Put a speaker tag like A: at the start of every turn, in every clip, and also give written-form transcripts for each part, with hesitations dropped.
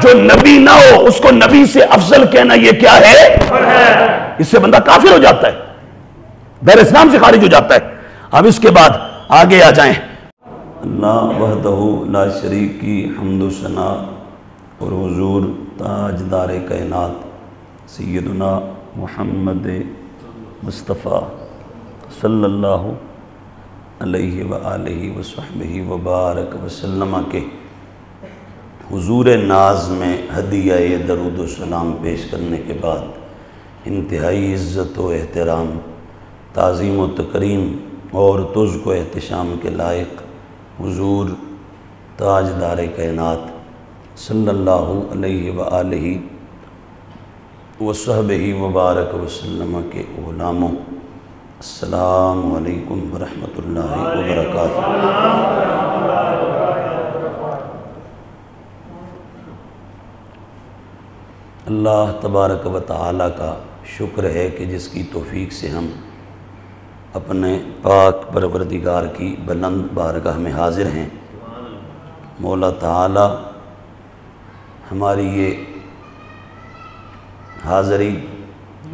A: جو نبی نہ ہو اس کو نبی سے افضل کہنا یہ کیا ہے؟ اس سے بندہ کافر ہو جاتا ہے، دیر اسلام سے خارج ہو جاتا ہے۔ اب اس کے بعد آگے آ جائیں۔ اللہ وحدہ لا شریک کی حمد و ثنا اور حضور تاجدار کائنات سیدنا محمد مصطفیٰ صلی اللہ علیہ وآلہ وصحبہ وبارک وسلم کے حضور ناز میں ہدیہ درود و سلام پیش کرنے کے بعد انتہائی عزت و احترام، تعظیم و تکریم اور تزک و احتشام کے لائق حضور تاجدار کائنات صلی اللہ علیہ وآلہ وصحبہ وبارک وسلم کے غلاموں، السلام علیکم ورحمۃ اللہ وبرکاتہ۔ اللہ تبارک و تعالیٰ کا شکر ہے کہ جس کی توفیق سے ہم اپنے پاک پروردگار کی بلند بارگاہ میں حاضر ہیں۔ مولا تعالیٰ ہماری یہ حاضری،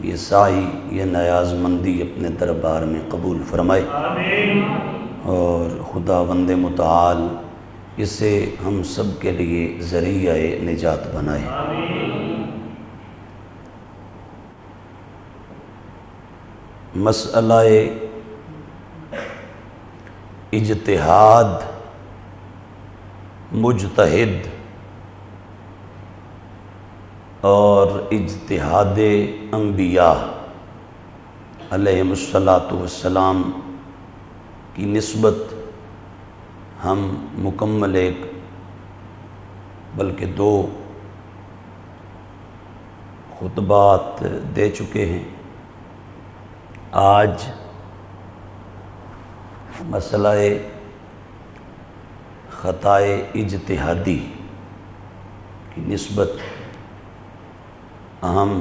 A: یہ سعی، یہ نیاز مندی اپنے دربار میں قبول فرمائے، اور خداوند متعال اسے ہم سب کے لیے ذریعہ نجات بنائے۔ مسئلہ اجتہاد مجتہد اور اجتہاد انبیاء علیہم السلام کی نسبت ہم مکمل ایک بلکہ دو خطبات دے چکے ہیں۔ آج مسئلہ خطائے اجتہادی کی نسبت اہم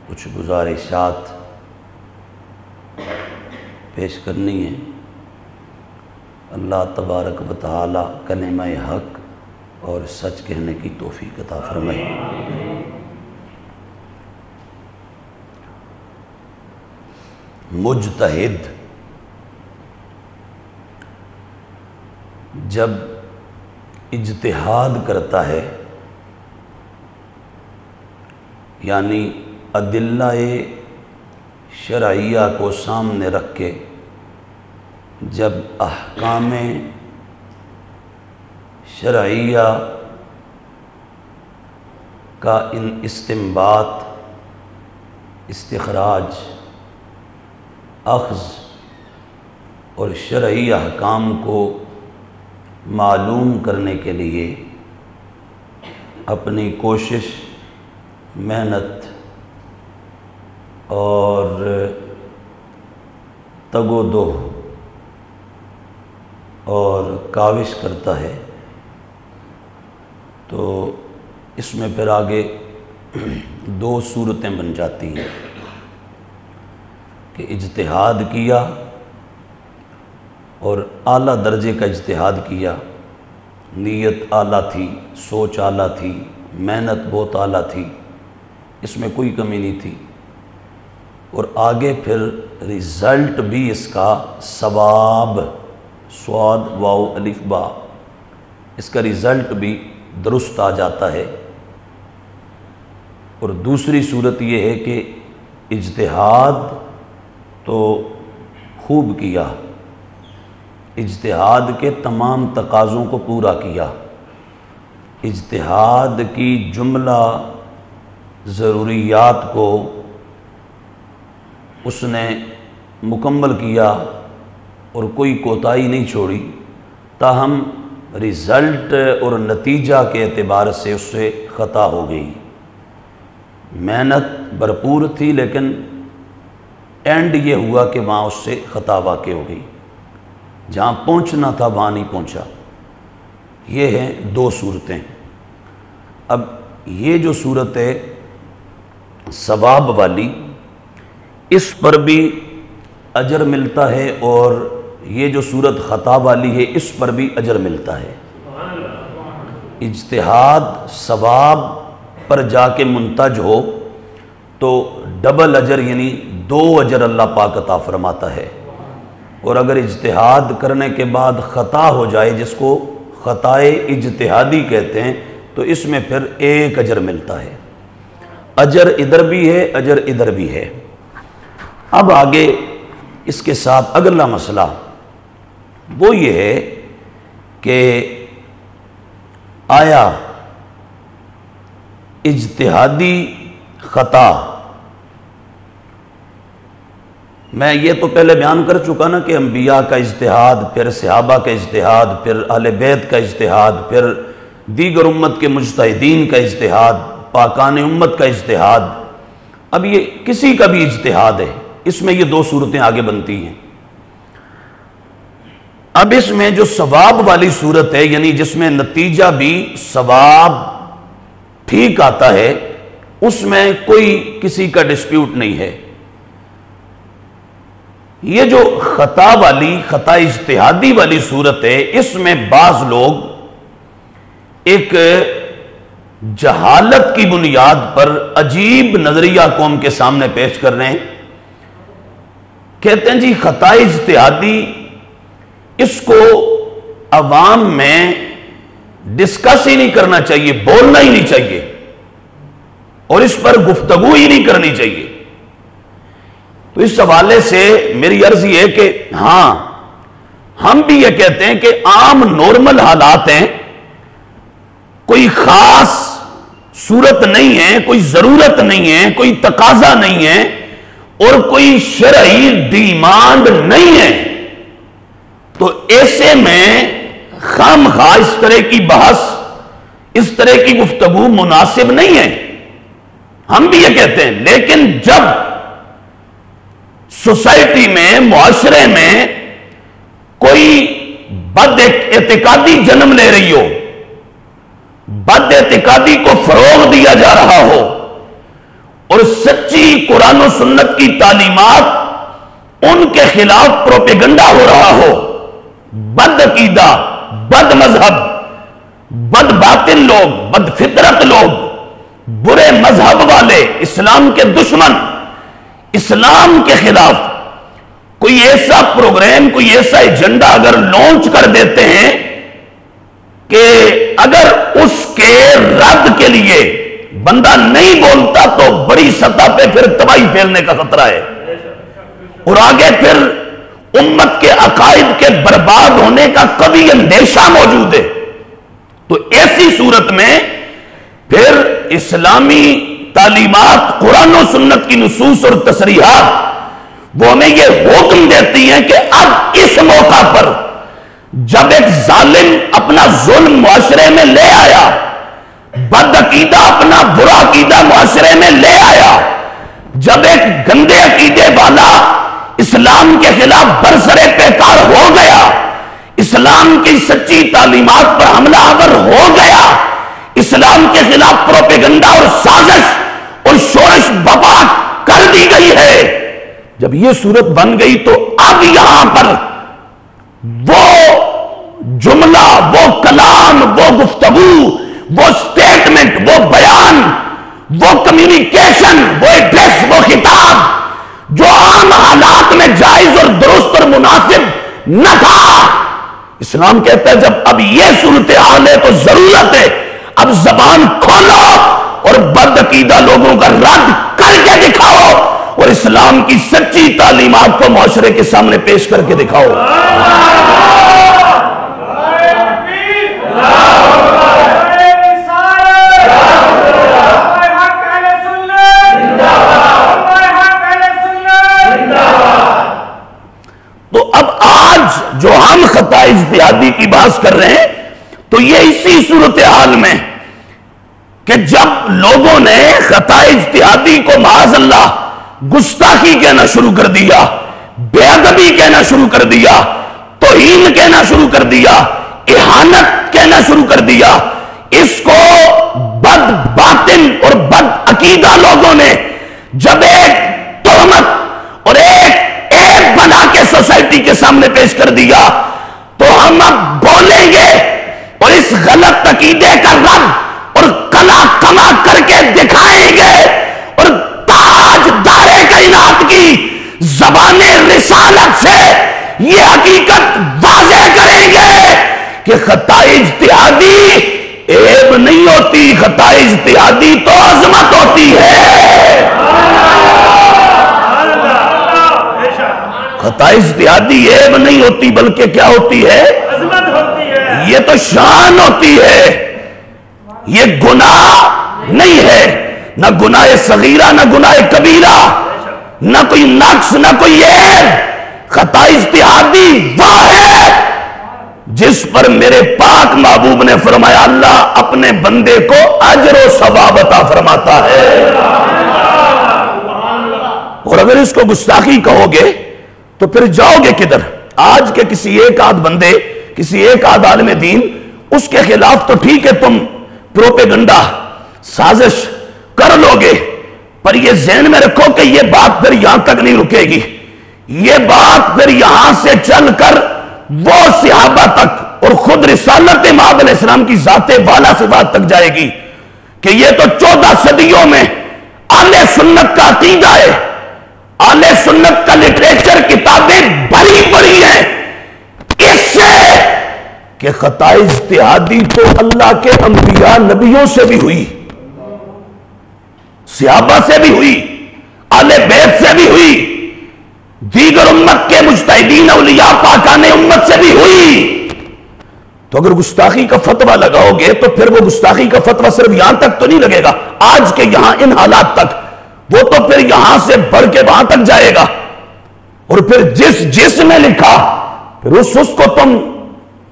A: کچھ گزارشات پیش کرنی ہے۔ اللہ تبارک و تعالی کلمہ حق اور سچ کہنے کی توفیق عطا فرمائے۔ مجتہد جب اجتہاد کرتا ہے، یعنی ادلہ شرعیہ کو سامنے رکھ کے جب احکام شرعیہ کا استنباط، استخراج، اخذ اور شرعی احکام کو معلوم کرنے کے لیے اپنی کوشش، محنت اور تگ و دو اور کاوش کرتا ہے، تو اس میں پھر آگے دو صورتیں بن جاتی ہیں کہ اجتہاد کیا اور اعلیٰ درجے کا اجتہاد کیا، نیت اعلیٰ تھی، سوچ اعلیٰ تھی، محنت بہت اعلیٰ تھی، اس میں کوئی کمی نہیں تھی، اور آگے پھر رزلٹ بھی اس کا ثواب، صاد واو الف با، اس کا رزلٹ بھی درست آ جاتا ہے۔ اور دوسری صورت یہ ہے کہ اجتہاد تو خوب کیا، اجتہاد کے تمام تقاضوں کو پورا کیا، اجتہاد کی جملہ ضروریات کو اس نے مکمل کیا اور کوئی کوتاہی نہیں چھوڑی، تاہم رزلٹ اور نتیجہ کے اعتبار سے اس سے خطا ہو گئی۔ محنت بھرپور تھی لیکن اینڈ یہ ہوا کہ وہاں اس سے خطا واقع ہو گئی، جہاں پہنچنا تھا وہاں نہیں پہنچا۔ یہ ہیں دو صورتیں۔ اب یہ جو صورت ہے ثواب والی، اس پر بھی اجر ملتا ہے، اور یہ جو صورت خطا والی ہے اس پر بھی اجر ملتا ہے۔ اجتہاد ثواب پر جا کے منتج ہو تو ڈبل اجر یعنی 2 اجر اللہ پاک عطا فرماتا ہے، اور اگر اجتہاد کرنے کے بعد خطا ہو جائے جس کو خطائے اجتہادی کہتے ہیں تو اس میں پھر 1 اجر ملتا ہے۔ اجر ادھر بھی ہے، اجر ادھر بھی ہے۔ اب آگے اس کے ساتھ اگلا مسئلہ وہ یہ ہے کہ آیا اجتہادی خطا، میں یہ تو پہلے بیان کر چکا نا کہ انبیاء کا اجتہاد، پھر صحابہ کا اجتہاد، پھر اہل بیت کا اجتہاد، پھر دیگر امت کے مجتہدین کا اجتہاد، پاکان امت کا اجتہاد، اب یہ کسی کا بھی اجتہاد ہے، اس میں یہ 2 صورتیں آگے بنتی ہیں۔ اب اس میں جو ثواب والی صورت ہے، یعنی جس میں نتیجہ بھی ثواب ٹھیک آتا ہے، اس میں کوئی کسی کا ڈسپیوٹ نہیں ہے۔ یہ جو خطا والی، خطا اجتہادی والی صورت ہے، اس میں بعض لوگ ایک جہالت کی بنیاد پر عجیب نظریہ قوم کے سامنے پیش کر رہے ہیں۔ کہتے ہیں جی خطا اجتہادی، اس کو عوام میں ڈسکس ہی نہیں کرنا چاہیے، بولنا ہی نہیں چاہیے، اور اس پر گفتگو ہی نہیں کرنی چاہیے۔ تو اس حوالے سے میری عرض یہ ہے کہ ہاں، ہم بھی یہ کہتے ہیں کہ عام نارمل حالات ہیں، کوئی خاص صورت نہیں ہے، کوئی ضرورت نہیں ہے، کوئی تقاضا نہیں ہے، اور کوئی شرعی ڈیمانڈ نہیں ہے، تو ایسے میں خام خواہ اس طرح کی بحث، اس طرح کی گفتگو مناسب نہیں ہے، ہم بھی یہ کہتے ہیں۔ لیکن جب سوسائٹی میں، معاشرے میں کوئی بد اعتقادی جنم لے رہی ہو، بد اعتقادی کو فروغ دیا جا رہا ہو، اور سچی قرآن و سنت کی تعلیمات ان کے خلاف پروپیگنڈا ہو رہا ہو، بد عقیدہ، بد مذہب، بد باطن لوگ، بد فطرت لوگ، برے مذہب والے، اسلام کے دشمن، اسلام کے خلاف کوئی ایسا پروگرام، کوئی ایسا ایجنڈا اگر لانچ کر دیتے ہیں کہ اگر اس کے رد کے لیے بندہ نہیں بولتا تو بڑی سطح پہ پھر تباہی پھیلنے کا خطرہ ہے، اور آگے پھر امت کے عقائد کے برباد ہونے کا کبھی اندیشہ موجود ہے۔ تو ایسی صورت میں پھر اسلامی تعلیمات، قرآن و سنت کی نصوص اور تصریحات وہ ہمیں یہ حکم دیتی ہیں کہ اب اس موقع پر جب ایک ظالم اپنا ظلم معاشرے میں لے آیا، بد عقیدہ اپنا برا عقیدہ معاشرے میں لے آیا، جب ایک گندے عقیدے والا اسلام کے خلاف برسرے پیکار ہو گیا، اسلام کی سچی تعلیمات پر حملہ آور ہو گیا، اسلام کے خلاف پروپیگنڈا اور سازش اور شورش بپا کر دی گئی ہے، جب یہ صورت بن گئی تو اب یہاں پر وہ جملہ، وہ کلام، وہ گفتگو، وہ سٹیٹمنٹ، وہ بیان، وہ کمیونیکیشن، وہ ایڈریس، وہ خطاب جو عام حالات میں جائز اور درست اور مناسب نہ تھا، اسلام کہتا ہے جب اب یہ صورتحال ہے تو ضرورت ہے اب زبان کھولو اور بد عقیدہ لوگوں کا رد کر کے دکھاؤ، اور اسلام کی سچی تعلیمات کو معاشرے کے سامنے پیش کر کے دکھاؤ۔ تو اب آج جو ہم خطا اجتہادی کی بات کر رہے ہیں تو یہ اسی صورتحال میں کہ جب لوگوں نے خطا اجتہادی کو معاذ اللہ گستاخی کہنا شروع کر دیا، بے ادبی کہنا شروع کر دیا، توہین کہنا شروع کر دیا، اہانت کہنا شروع کر دیا، اس کو بد باطن اور بد عقیدہ لوگوں نے جب ایک تہمت اور ایک عیب بنا کے سوسائٹی کے سامنے پیش کر دیا تو ہم اب بولیں گے اور اس غلط عقیدے کا رد اور کلا کما کر کے رسالت سے یہ حقیقت واضح کریں گے کہ خطا اجتہادی عیب نہیں ہوتی، خطا اجتہادی تو عظمت ہوتی ہے۔ خطا اجتہادی عیب نہیں ہوتی بلکہ کیا ہوتی ہے؟ عظمت ہوتی ہے، یہ تو شان ہوتی ہے، یہ گناہ نہیں ہے، نہ گناہ صغیرہ نہ گناہ کبیرہ، نہ کوئی نقص نہ کوئی عیب۔ خطا اجتہادی وہ ہے جس پر میرے پاک محبوب نے فرمایا اللہ اپنے بندے کو اجر و ثواب عطا فرماتا ہے۔ اور اگر اس کو گستاخی کہو گے تو پھر جاؤ گے کدھر؟ آج کے کسی ایک آدھ بندے، کسی ایک آدھ عالم دین، اس کے خلاف تو ٹھیک ہے تم پروپیگنڈا سازش کر لو گے، پر یہ ذہن میں رکھو کہ یہ بات پھر یہاں تک نہیں رکے گی، یہ بات پھر یہاں سے چل کر وہ صحابہ تک اور خود رسالت مآب علیہ السلام کی ذات والا صفات تک جائے گی کہ یہ تو 14 صدیوں میں اہل سنت کا عقیدہ ہے، اہل سنت کا لٹریچر کتابیں بھری پڑی ہیں اس سے کہ خطا اجتہادی تو اللہ کے انبیاء نبیوں سے بھی ہوئی، صحابہ سے بھی ہوئی، اہل بیت سے بھی ہوئی، دیگر امت کے مجتہدین اولیاء پاکان امت سے بھی ہوئی۔ تو اگر گستاخی کا فتویٰ لگاؤ گے تو پھر وہ گستاخی کا فتویٰ صرف یہاں تک تو نہیں لگے گا، آج کے یہاں ان حالات تک، وہ تو پھر یہاں سے بڑھ کے وہاں تک جائے گا، اور پھر جس میں لکھا پھر اس کو تم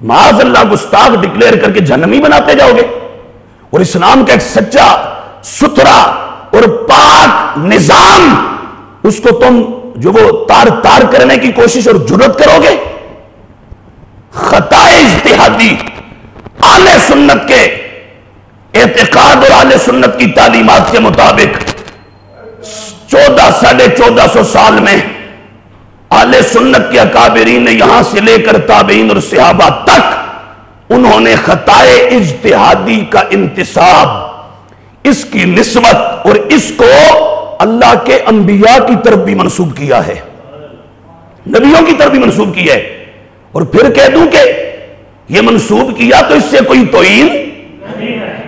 A: معاذ اللہ گستاخ ڈکلیئر کر کے جہنمی بناتے جاؤ گے، اور اسلام کا ایک سچا ستھرا اور پاک نظام اس کو تم جو وہ تار کرنے کی کوشش اور جرات کرو گے۔ خطا اجتہادی اہل سنت کے اعتقاد اور اہل سنت کی تعلیمات کے مطابق 1400 سال میں اہل سنت کے اکابرین نے یہاں سے لے کر تابعین اور صحابہ تک انہوں نے خطا اجتہادی کا انتساب، اس کی نسبت اور اس کو اللہ کے انبیاء کی طرف بھی منسوب کیا ہے، نبیوں کی طرف بھی منسوب کیا ہے، اور پھر کہہ دوں کہ یہ منسوب کیا تو اس سے کوئی توہین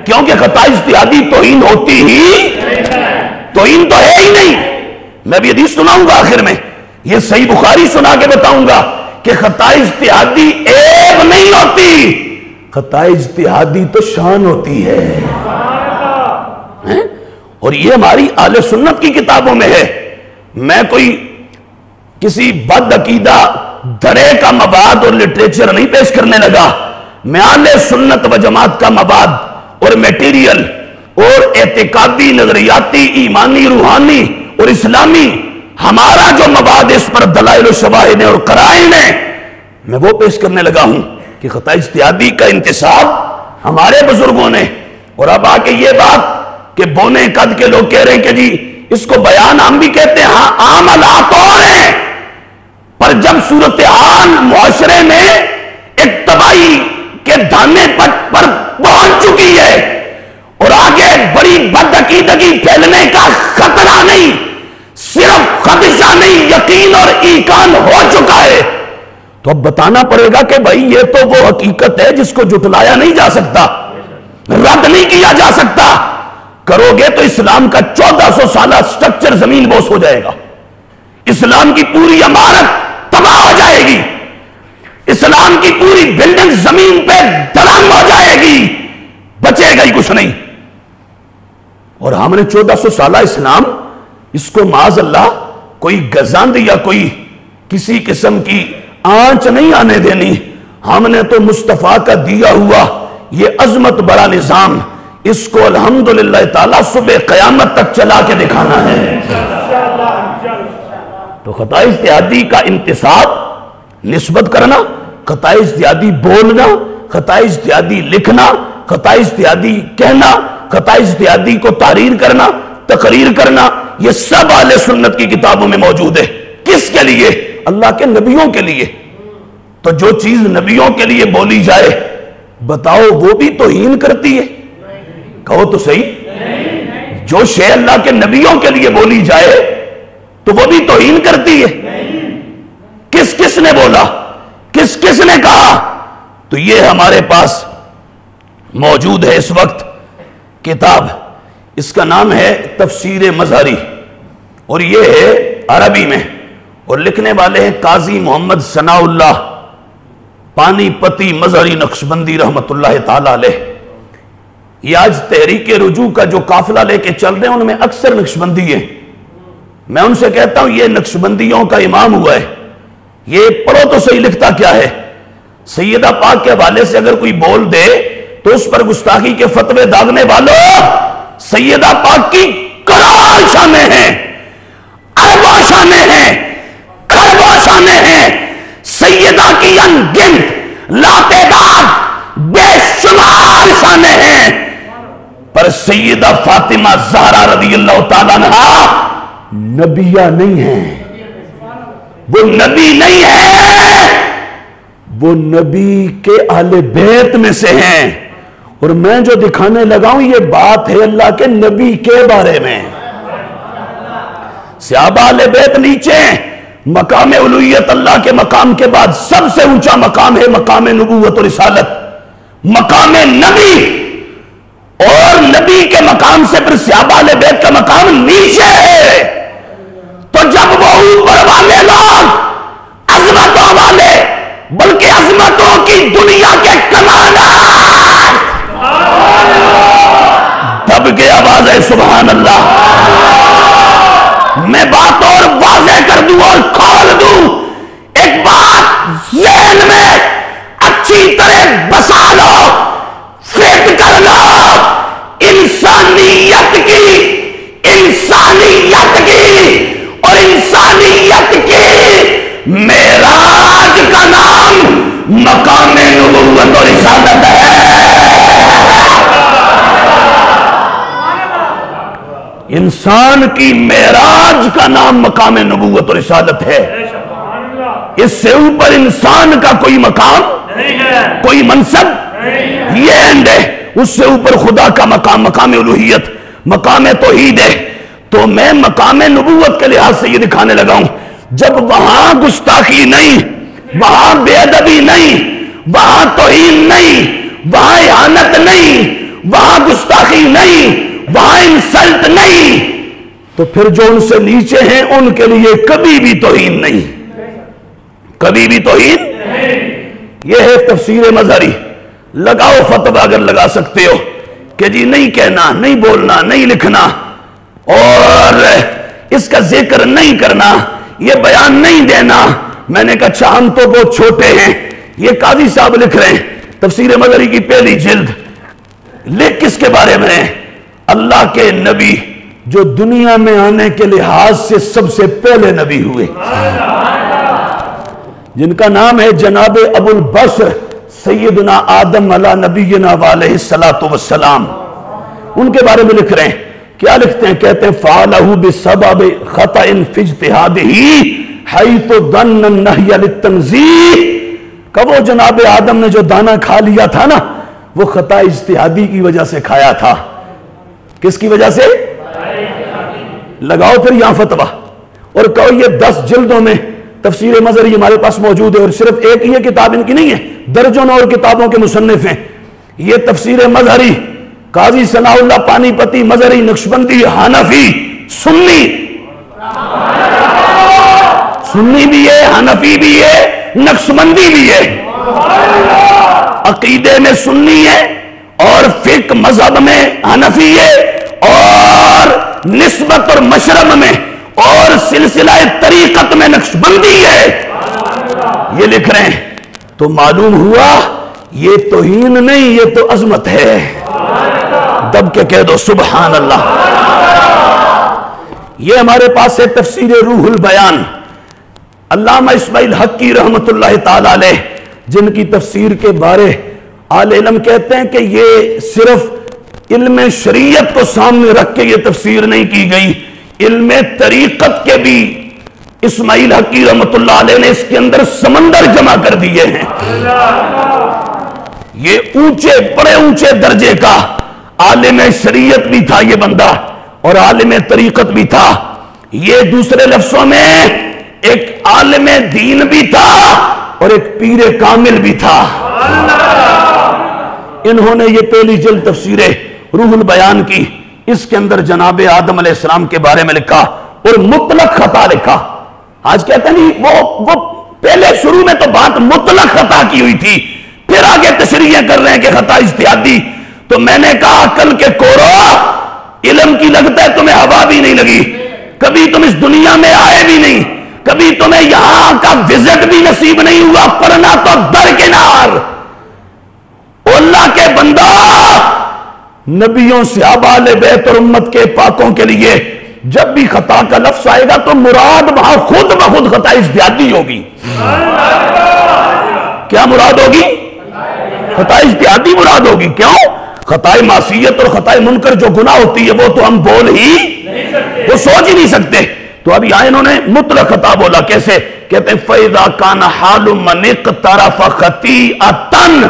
A: کیونکہ خطا اجتہادی توہین ہوتی ہی توہین تو ہے ہی نہیں۔ میں بھی حدیث سناؤں گا آخر میں، یہ صحیح بخاری سنا کے بتاؤں گا کہ خطا اجتہادی عیب نہیں ہوتی، خطا اجتہادی تو شان ہوتی ہے، اور یہ ہماری اہل سنت کی کتابوں میں ہے۔ میں کوئی کسی بد عقیدہ دھڑے کا مواد اور لٹریچر نہیں پیش کرنے لگا، میں اہل سنت و جماعت کا مواد اور میٹیریل اور اعتقادی نظریاتی ایمانی روحانی اور اسلامی ہمارا جو مواد اس پر دلائل و شواہد اور قرائن ہیں میں وہ پیش کرنے لگا ہوں کہ خطا اجتہادی کا انتساب ہمارے بزرگوں نے، اور اب آ کے یہ بات کہ بونے قد کے لوگ کہہ رہے ہیں کہ جی اس کو بیان ہم بھی کہتے ہیں، ہاں عام حالات اور ہیں، پر جب صورتحال معاشرے میں ایک تباہی کے دانے پر پہنچ چکی ہے اور آگے بڑی بدعقیدگی پھیلنے کا خطرہ نہیں، صرف خدشہ نہیں یقین اور ایقان ہو چکا ہے، تو اب بتانا پڑے گا کہ بھائی یہ تو وہ حقیقت ہے جس کو جھٹلایا نہیں جا سکتا، رد نہیں کیا جا سکتا۔ کرو گے تو اسلام کا 1400 سالہ سٹرکچر زمین بوس ہو جائے گا، اسلام کی پوری عمارت تباہ ہو جائے گی، اسلام کی پوری بلڈنگ زمین پہ دھڑام ہو جائے گی، بچے گا ہی کچھ نہیں۔ اور ہم نے 1400 سالہ اسلام اس کو معاذ اللہ کوئی گزاند یا کوئی کسی قسم کی آنچ نہیں آنے دینی، ہم نے تو مصطفیٰ کا دیا ہوا یہ عظمت بڑا نظام، اس کو الحمدللہ تعالیٰ صبح قیامت تک چلا کے دکھانا ہے۔ تو خطا اجتہادی کا انتساب نسبت کرنا، خطا اجتہادی بولنا، خطا اجتہادی لکھنا، خطا اجتہادی کہنا، خطا اجتہادی کو تحریر کرنا، تقریر کرنا، یہ سب اہل سنت کی کتابوں میں موجود ہے۔ کس کے لیے؟ اللہ کے نبیوں کے لیے۔ تو جو چیز نبیوں کے لیے بولی جائے بتاؤ وہ بھی توہین کرتی ہے؟ کہو تو صحیح، جو شے اللہ کے نبیوں کے لیے بولی جائے تو وہ بھی توہین کرتی ہے؟ کس کس نے بولا، کس کس نے کہا؟ تو یہ ہمارے پاس موجود ہے اس وقت کتاب، اس کا نام ہے تفسیر مظہری، اور یہ ہے عربی میں، اور لکھنے والے ہیں قاضی محمد ثناء اللہ پانی پتی مظہری نقشبندی رحمت اللہ تعالی علیہ۔ یہ آج تحریک رجوع کا جو قافلہ لے کے چل رہے ہیں ان میں اکثر نقشبندی ہیں، میں ان سے کہتا ہوں یہ نقشبندیوں کا امام ہوا ہے، یہ پڑھو تو صحیح لکھتا کیا ہے۔ سیدہ پاک کے حوالے سے اگر کوئی بول دے تو اس پر گستاخی کے فتوے داغنے والوں، سیدہ پاک کی کروڑ شانیں ہیں، اربوں شانیں ہیں، کروڑ شانیں ہیں، سیدہ کی انگنت لاتعداد بے شمار شانیں ہیں، پر سیدہ فاطمہ زہرا رضی اللہ تعالیٰ عنہا نبیہ نہیں ہیں، وہ نبی نہیں ہے، وہ نبی کے اہل بیت میں سے ہیں، اور میں جو دکھانے لگا ہوں یہ بات ہے اللہ کے نبی کے بارے میں۔ صحابہ اہل بیت نیچے ہیں، مقام الوہیت اللہ کے مقام کے بعد سب سے اونچا مقام ہے مقام نبوت اور رسالت، مقام نبی، اور نبی کے مقام سے پھر صحابہ اہل بیت کا مقام نیچے ہے۔ تو جب وہ اوپر والے لوگ عظمتوں والے بلکہ عظمتوں کی دنیا کے کمالات دب کے آواز ہے سبحان اللہ، میں بات اور واضح کر دوں اور کھول دوں، ایک بات ذہن میں اچھی طرح بسا لو، فٹ کر لو، انسانیت کی اور انسانیت کی معراج کا نام مقام نبوت اور رسالت ہے۔ انسان کی معراج کا نام مقام نبوت اور رسالت ہے، اس سے اوپر انسان کا کوئی مقام کوئی منصب یہ اینڈ ہے، اس سے اوپر خدا کا مقام مقام الوہیت مقام توحید ہے۔ تو میں مقام نبوت کے لحاظ سے یہ دکھانے لگا ہوں، جب وہاں گستاخی نہیں، وہاں بے ادبی نہیں، وہاں توہین نہیں، وہاں اہانت نہیں، وہاں گستاخی نہیں، وہاں انسلٹ نہیں، تو پھر جو ان سے نیچے ہیں ان کے لیے کبھی بھی توہین نہیں، کبھی بھی توہین نہیں۔ یہ ہے تفسیر مظہری، لگاؤ فتویٰ اگر لگا سکتے ہو کہ جی نہیں کہنا، نہیں بولنا، نہیں لکھنا، اور اس کا ذکر نہیں کرنا، یہ بیان نہیں دینا۔ میں نے کہا اچھا ہم تو بہت چھوٹے ہیں، یہ قاضی صاحب لکھ رہے ہیں تفسیر مظہری کی پہلی جلد، لکھ کس کے بارے میں؟ اللہ کے نبی جو دنیا میں آنے کے لحاظ سے سب سے پہلے نبی ہوئے، جن کا نام ہے جناب ابو البشر سیدنا آدم علی نبینا علیہ الصلوۃ والسلام، ان کے بارے میں لکھ رہے ہیں۔ کیا لکھتے ہیں؟ کہتے ہیں فَعَلَهُ بِسَبَبِ خَطَئٍ فِي اجْتِهَادِهِ حَيْثُ ظَنَّ النَّهْيَ لِلتَّنزِيهِ کہ وہ جناب آدم نے جو دانا کھا لیا تھا نا، وہ خطا اجتہادی کی وجہ سے کھایا تھا۔ کس کی وجہ سے؟ لگاؤ پھر یہاں فتویٰ اور کہو یہ 10 جلدوں میں تفسیر مظہری ہمارے پاس موجود ہے، اور صرف ایک یہ کتاب ان کی نہیں ہے، درجوں اور کتابوں کے مصنف ہیں۔ یہ تفسیر مظہری قاضی ثناء اللہ پانی پتی مظہری نقشبندی حنفی سنی بھی ہے، حنفی بھی ہے، نقشبندی بھی ہے، عقیدے میں سنی ہے اور فقہ مذہب میں حنفی ہے، اور نسبت اور مشرب میں اور سلسلہ طریقت میں نقشبندی ہے، یہ لکھ رہے ہیں۔ تو معلوم ہوا یہ توہین نہیں، یہ تو عظمت ہے۔ دب کے کہہ دو سبحان اللہ۔ یہ ہمارے پاس ہے تفسیر روح البیان، علامہ اسماعیل حقی رحمت اللہ تعالی علیہ، جن کی تفسیر کے بارے اہل علم کہتے ہیں کہ یہ صرف علم شریعت کو سامنے رکھ کے یہ تفسیر نہیں کی گئی، علم طریقت کے بھی اسماعیل حقی رحمت اللہ علیہ نے اس کے اندر سمندر جمع کر دیے ہیں۔ یہ اونچے بڑے اونچے درجے کا عالم شریعت بھی تھا یہ بندہ، اور عالم طریقت بھی تھا۔ یہ دوسرے لفظوں میں ایک عالم دین بھی تھا اور ایک پیر کامل بھی تھا. انہوں نے یہ پہلی جلد تفسیر روح البیان کی، اس کے اندر جناب آدم علیہ السلام کے بارے میں لکھا اور مطلق خطا لکھا. آج کہتے ہیں نہیں، وہ پہلے شروع میں تو بات مطلق خطا کی ہوئی تھی، پھر آگے تشریحیں کر رہے ہیں کہ خطا اجتہادی. تو میں نے کہا عقل کے کورو، علم کی لگتا ہے تمہیں ہوا بھی نہیں لگی، کبھی تم اس دنیا میں آئے بھی نہیں، کبھی تمہیں یہاں کا وزٹ بھی نصیب نہیں ہوا، پڑھنا تو درکنار. اللہ کے بندہ، نبیوں صحابہ اہل بیت اور امت کے پاکوں کے لیے جب بھی خطا کا لفظ آئے گا تو مراد وہاں خود بخود خطا اجتہادی ہوگی. کیا مراد ہوگی؟ خطا اجتہادی مراد ہوگی. کیوں؟ خطا معصیت اور خطا منکر جو گناہ ہوتی ہے وہ تو ہم بول ہی، وہ سوچ ہی نہیں سکتے. تو ابھی آئے انہوں نے مطلق خطا بولا. کیسے؟ کہتے ہیں فَإِذَا كَانَ حَالُ مَنِ اقْتَرَفَ خَطِيئَةً،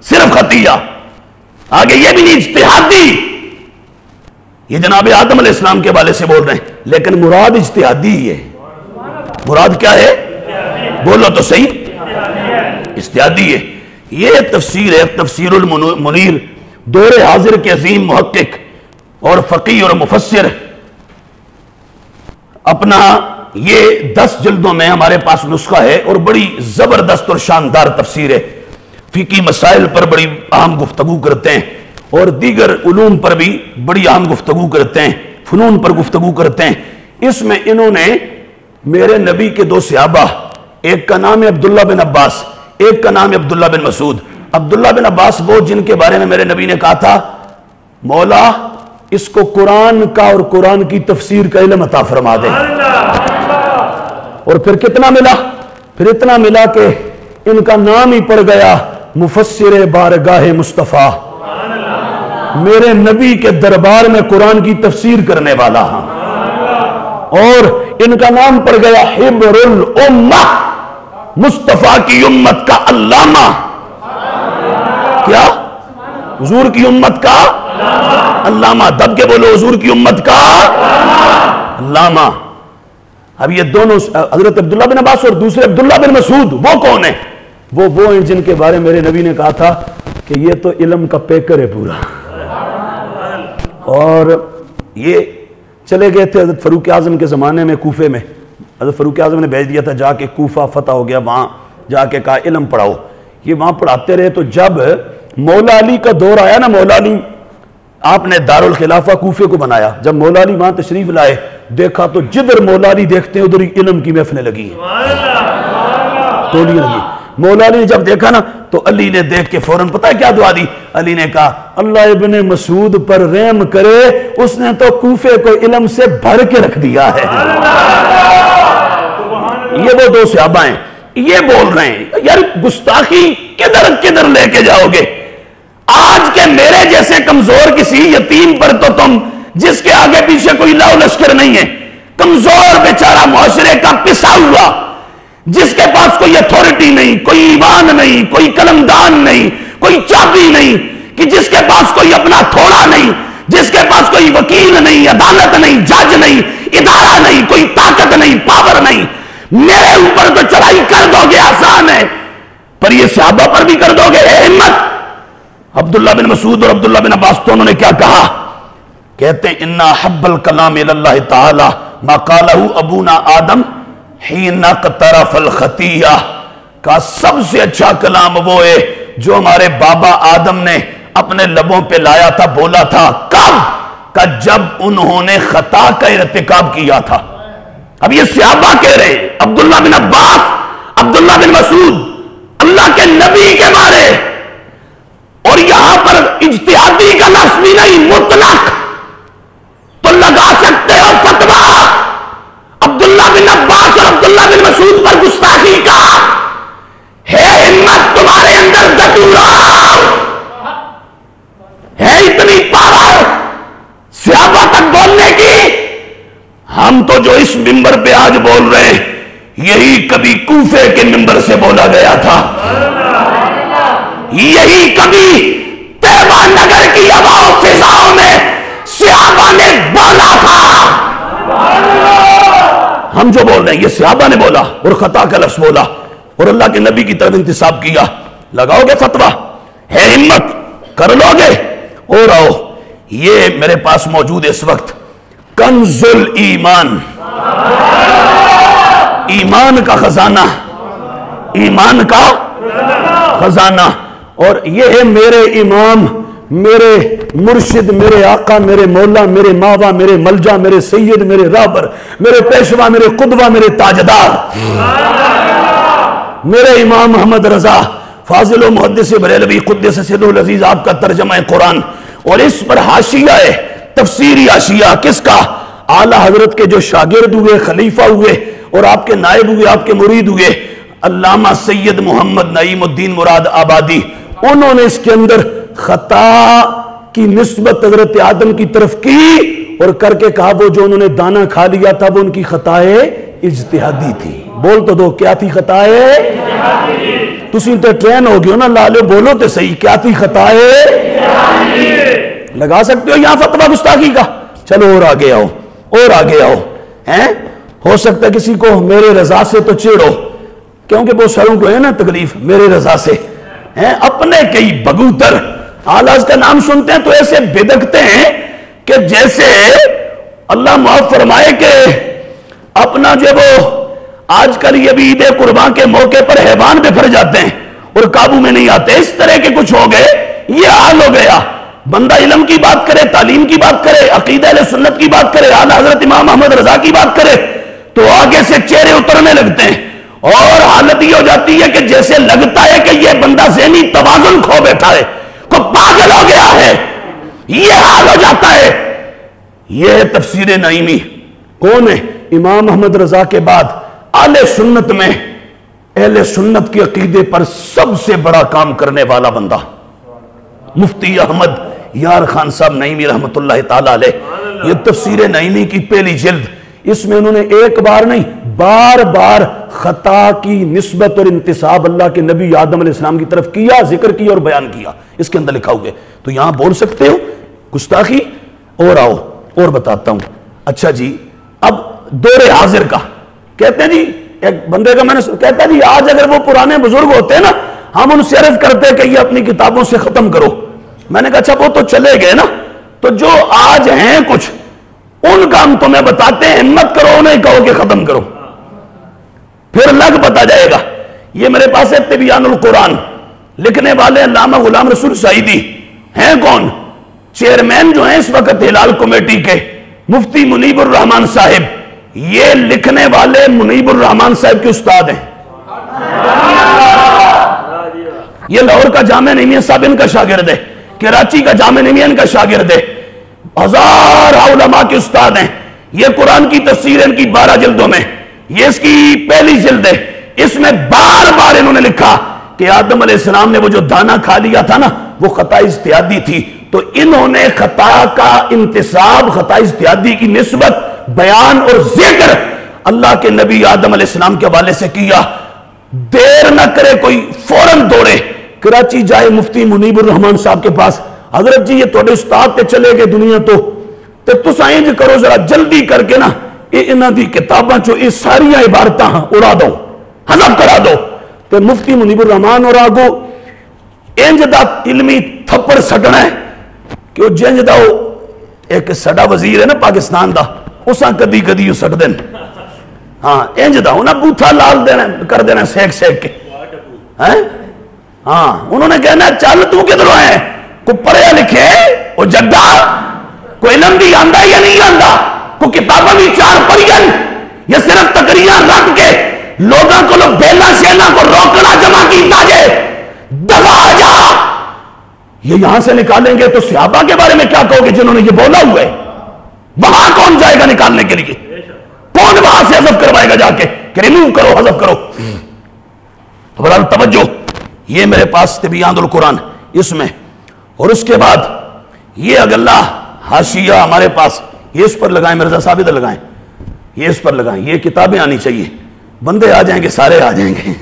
A: صرف خطیہ، آگے یہ بھی نہیں اجتہادی. یہ جناب آدم علیہ السلام کے والے سے بول رہے ہیں، لیکن مراد اجتہادی ہے. مراد کیا ہے؟ بولو تو صحیح. اجتہادی ہے. یہ تفسیر ہے تفسیر المنیر، دور حاضر کے عظیم محقق اور فقیہ اور مفسر. اپنا یہ 10 جلدوں میں ہمارے پاس نسخہ ہے اور بڑی زبردست اور شاندار تفسیر ہے. فقہی مسائل پر بڑی اہم گفتگو کرتے ہیں اور دیگر علوم پر بھی بڑی اہم گفتگو کرتے ہیں، فنون پر گفتگو کرتے ہیں. اس میں انہوں نے میرے نبی کے 2 صحابہ، ایک کا نام ہے عبداللہ بن عباس، ایک کا نام ہے عبداللہ بن مسعود. عبداللہ بن عباس وہ جن کے بارے میں میرے نبی نے کہا تھا مولا اس کو قرآن کا اور قرآن کی تفسیر کا علم عطا فرما دے. اور پھر کتنا ملا؟ پھر اتنا ملا کہ ان کا نام ہی پڑ گیا مفسر بارگاہ مصطفیٰ. میرے نبی کے دربار میں قرآن کی تفسیر کرنے والا ہاں. اور ان کا نام پڑ گیا حبر الامہ، مصطفیٰ کی امت کا علامہ. کیا؟ حضور کی امت کا علامہ. دب کے بولو، حضور کی امت کا علامہ. اب یہ دونوں حضرت عبداللہ بن عباس اور دوسرے عبداللہ بن مسعود وہ کون ہیں؟ وہ ہیں جن کے بارے میرے نبی نے کہا تھا کہ یہ تو علم کا پیکر ہے پورا. اور یہ چلے گئے تھے حضرت فاروق اعظم کے زمانے میں کوفے میں. حضرت فاروق اعظم نے بھیج دیا تھا جا کے، کوفہ فتح ہو گیا، وہاں جا کے کہا علم پڑھاؤ. یہ وہاں پڑھاتے رہے. تو جب مولا علی کا دور آیا نا، مولا علی آپ نے دارالخلافہ کوفے کو بنایا. جب مولا علی وہاں تشریف لائے، دیکھا تو جدھر مولا علی دیکھتے ہیں ادھر ہی علم کی محفلیں لگی ہیں، تولیاں لگی. مولا علی نے جب دیکھا نا تو علی نے دیکھ کے فوراً پتہ ہے کیا دعا دی؟ علی نے کہا اللہ ابن مسعود پر رحم کرے، اس نے تو کوفے کو علم سے بھر کے رکھ دیا ہے. یہ وہ 2 صحابہ ہیں. یہ بول رہے ہیں یار گستاخی کدھر کدھر لے کے جاؤ گے؟ آج کے میرے جیسے کمزور کسی یتیم پر تو تم، جس کے آگے پیچھے کوئی لاؤ لشکر نہیں ہے، کمزور بیچارہ معاشرے کا پسا ہوا، جس کے پاس کوئی اتھارٹی نہیں، کوئی ایمان نہیں، کوئی قلمدان نہیں، کوئی چابی نہیں، کہ جس کے پاس کوئی اپنا تھوڑا نہیں، جس کے پاس کوئی وکیل نہیں، عدالت نہیں، جج نہیں، ادارہ نہیں، کوئی طاقت نہیں، پاور نہیں. میرے اوپر تو چڑھائی کر دو گے آسان ہے، پر یہ صحابہ پر بھی کر دو گے اے ہمت. عبداللہ بن مسعود اور عبداللہ بن عباس تو انہوں نے کیا کہا؟ کہتے ہیں اِنَّا حَبَّ الْكَلَامِ لِلَّهِ تَعَالَى مَا قَالَهُ أَبُونَا آدم حِينَ اقْتَرَفَ الْخَطِيَّةَ. کا سب سے اچھا کلام وہ ہے جو ہمارے بابا آدم نے اپنے لبوں پہ لایا تھا، بولا تھا. کب؟ کہ جب انہوں نے خطا کا ارتکاب کیا تھا. اب یہ صحابہ کہہ رہے ہیں، عبداللہ بن عباس، عبداللہ بن مسعود، اللہ کے نبی کے بارے. اور یہاں پر اجتہادی کا لفظ بھی نہیں، مطلق. تو لگا سکتے ہو فتویٰ عبداللہ بن عباس اور عبداللہ بن مسعود پر گستاخی کا. ہے ہمت تمہارے اندر دتورا، ہے اتنی پاور صحابہ تک بولنے کی. ہم تو جو اس ممبر پہ آج بول رہے ہیں، یہی کبھی کوفے کے ممبر سے بولا گیا تھا، یہی کبھی طیبہ نگر کی ہوا و فضاؤں میں صحابہ نے بولا تھا. ہم جو بول رہے ہیں یہ صحابہ نے بولا اور خطا کا لفظ بولا اور اللہ کے نبی کی طرف انتساب کیا، لگاؤ گے فتویٰ؟ ہے ہمت؟ کر لو گے؟ اور آؤ، یہ میرے پاس موجود ہے اس وقت کنز الایمان، ایمان کا خزانہ، ایمان کا خزانہ، اور یہ ہے میرے امام، میرے مرشد، میرے آقا، میرے مولا، میرے ماوا، میرے ملجا، میرے سید، میرے رہبر، میرے پیشوا، میرے قدوہ، میرے تاجدار، میرے امام محمد رضا فاضل و محدث بریلوی قدس سرہ العزیز، آپ کا ترجمہ قرآن، اور اس پر حاشیہ ہے، تفسیری حاشیہ کس کا؟ اعلیٰ حضرت کے جو شاگرد ہوئے، خلیفہ ہوئے اور آپ کے نائب ہوئے، آپ کے مرید ہوئے، علامہ سید محمد نعیم الدین مراد آبادی، انہوں نے اس کے اندر خطا کی نسبت حضرت آدم کی طرف کی اور کر کے کہا وہ جو انہوں نے دانا کھا لیا تھا وہ ان کی خطائے اجتہادی تھی۔ بول تو دو، کیا تھی خطائے اجتہادی؟ تسی تے ٹرین ہو گئے نا لالے، بولو تے صحیح، کیا تھی خطائے اجتہادی؟ لگا سکتے ہو یہاں فتویٰ گستاخی کا؟ چلو اور آگے آؤ، اور آگے آؤ، ہیں ہو سکتا ہے کسی کو میرے رضا سے تو چیڑو، کیونکہ وہ سروں کو ہے نا تکلیف میرے رضا سے، ہیں اپنے کئی بگوتر آلاز کا نام سنتے ہیں تو ایسے بدکتے ہیں کہ جیسے اللہ معاف فرمائے کہ اپنا جو وہ آج کل یہ بھی عید قربان کے موقع پر حیوان پہ پھر جاتے ہیں اور قابو میں نہیں آتے، اس طرح کے کچھ ہو گئے، یہ حال ہو گیا۔ بندہ علم کی بات کرے، تعلیم کی بات کرے، عقیدہ اہل سنت کی بات کرے، اعلیٰ حضرت امام محمد رضا کی بات کرے تو آگے سے چہرے اترنے لگتے ہیں اور حالت یہ ہو جاتی ہے کہ جیسے لگتا ہے کہ یہ بندہ ذہنی توازن کھو بیٹھا ہے، کو پاگل ہو گیا ہے، یہ حال ہو جاتا ہے۔ یہ ہے تفسیر نعیمی۔ کون ہے؟ امام محمد رضا کے بعد اہل سنت میں اہل سنت کے عقیدے پر سب سے بڑا کام کرنے والا بندہ مفتی احمد یار خان صاحب نعیمی رحمت اللہ تعالی علیہ۔ یہ تفسیر نعیمی کی پہلی جلد، اس میں انہوں نے ایک بار نہیں بار بار خطا کی نسبت اور انتساب اللہ کے نبی آدم علیہ السلام کی طرف کیا، ذکر کیا اور بیان کیا، اس کے اندر لکھا ہوئے، تو یہاں بول سکتے ہو گستاخی؟ اور آؤ اور بتاتا ہوں۔ اچھا جی، اب دور حاضر کا کہتے ہیں جی، ایک بندے کا میں نے کہتا ہے جی آج اگر وہ پرانے بزرگ ہوتے ہیں نا ہم ان سے عرض کرتے کہ یہ اپنی کتابوں سے ختم کرو۔ میں نے کہا اچھا وہ تو چلے گئے نا، تو جو آج ہیں کچھ ان کا ہم تمہیں بتاتے ہیں، ہمت کرو انہیں کہو کہ ختم کرو، پھر لگ پتا جائے گا۔ یہ میرے پاس ہے تبیان القرآن، لکھنے والے علامہ غلام رسول سعیدی ہیں، کون؟ چیئرمین جو ہیں اس وقت ہلال کمیٹی کے، مفتی منیب الرحمان صاحب۔ یہ لکھنے والے منیب الرحمان صاحب کے استاد ہیں، یہ لاہور کا جامعہ نعیمیہ صاحب ان کا شاگرد ہے، کراچی کا جامعہ نعیمیہ ان کا شاگرد ہے، ہزار علماء کے استاد ہیں۔ یہ قرآن کی تفسیر ان کی 12 جلدوں میں، یہ اس کی پہلی جلد ہے، اس میں بار بار انہوں نے لکھا کہ آدم علیہ السلام نے وہ جو دانا کھا لیا تھا نا وہ خطا اجتہادی تھی، تو انہوں نے خطا کا انتساب، خطا اجتہادی کی نسبت، بیان اور ذکر اللہ کے نبی آدم علیہ السلام کے حوالے سے کیا۔ دیر نہ کرے کوئی فوراً دوڑے، کراچی جائے مفتی منیب الرحمان صاحب کے پاس، حضرت جی یہ توڑے استاد تے چلے گئے دنیا تو تُس آئیں کرو ذرا جلدی کر کے نا انہاں دی کتاباں چو یہ ساری عبارتاں اڑا دو، حذف کرا دو۔ تو مفتی منیب الرحمان اور آگو انج دا علمی تھپڑ سٹنا ہے کہ وہ جنج دا ایک سڑا وزیر ہے نا پاکستان دا، اساں کدی کدی سٹ دین، ہاں انج دا انہاں بوتھا لال دینا کر دینا سیک سیک کے، ہاں انہوں نے کہنا چل تو کدھر آئے، کوئی پڑھیا لکھے وہ جڈا، کوئی علم بھی آندا یا نہیں آندا، کوئی کتاباں بھی چار پڑھین یا صرف تقریراں رکھ کے لوگاں کو لوگ بیلا شیلا کو روکنا جمع کیتا جائے، دفع جا۔ یہ یہاں سے نکالیں گے تو صحابہ کے بارے میں کیا کہو گے جنہوں نے یہ بولا ہوا ہے؟ وہاں کون جائے گا نکالنے کے لیے؟ کون وہاں سے حذف کروائے گا جا کے کہ ریموو کرو، حذف کرو؟ بہرحال توجہ، یہ میرے پاس تبیان القرآن اس میں، اور اس کے بعد یہ اگلا حاشیہ ہمارے پاس، یہ اس پر لگائیں مرزا صاحب ادھر لگائیں، یہ اس پر لگائیں، یہ کتابیں آنی چاہیے، بندے آ جائیں گے سارے آ جائیں گے،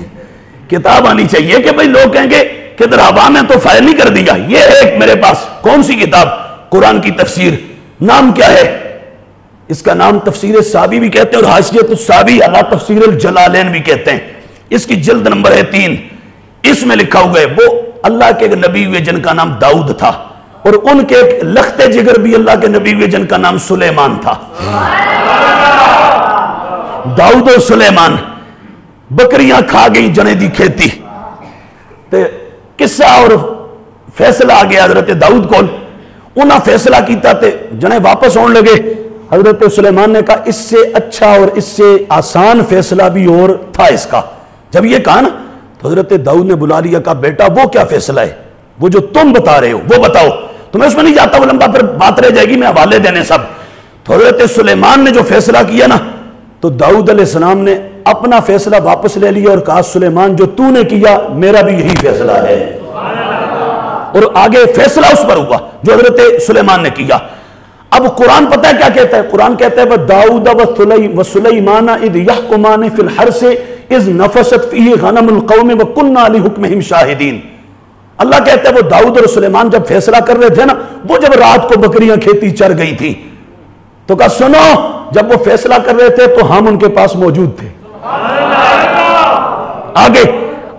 A: کتاب آنی چاہیے کہ بھئی لوگ کہیں گے کہ در عوام میں تو فائل نہیں کر دیا۔ یہ ہے ایک میرے پاس، کون سی کتاب؟ قرآن کی تفسیر، نام کیا ہے؟ اس کا نام تفسیر سابی بھی کہتے ہیں اور حاشیۃ السابی علی تفسیر الجلالین بھی کہتے ہیں. اس کی جلد نمبر ہے 3. اس میں لکھا ہوا ہے وہ اللہ کے ایک نبی ہوئے جن کا نام داؤد تھا اور ان کے ایک لخت جگر بھی اللہ کے نبی ہوئے جن کا نام سلیمان تھا. داؤد اور سلیمان بکریاں کھا گئی جنے دی کھیتی تے قصہ اور فیصلہ آ گیا حضرت داؤد کو. انہاں فیصلہ کیتا تے جنے واپس آن لگے. حضرت سلیمان نے کہا اس سے اچھا اور اس سے آسان فیصلہ بھی اور تھا اس کا. جب یہ کہا نا تو حضرت داؤد نے بلا لیا, کہا بیٹا وہ کیا فیصلہ ہے وہ جو تم بتا رہے ہو وہ بتاؤ. تو میں اس میں نہیں جاتا, وہ لمبا پھر بات رہ جائے گی, میں حوالے دینے سب. تو حضرت سلیمان نے جو فیصلہ کیا نا تو داؤد علیہ السلام نے اپنا فیصلہ واپس لے لیا اور کہا سلیمان جو تو نے کیا میرا بھی یہی فیصلہ ہے. اور آگے فیصلہ اس پر ہوا جو حضرت سلیمان نے کیا. اب قرآن پتہ ہے کیا کہتا ہے؟ قرآن کہتا ہے وَدَاوُدَ وَسُلَيْمَانَ إِذْ يَحْكُمَانِ فِي الْحَرْثِ إِذْ نَفَشَتْ فِيهِ غَنَمُ الْقَوْمِ وَكُنَّا لِحُكْمِهِمْ شَاهِدِينَ. اللہ کہتا ہے وہ داؤد اور سلیمان جب فیصلہ کر رہے تھے نا, وہ جب رات کو بکریاں کھیتی چر گئی تھی تو کہا سنو, جب وہ فیصلہ کر رہے تھے تو ہم ان کے پاس موجود تھے. آگے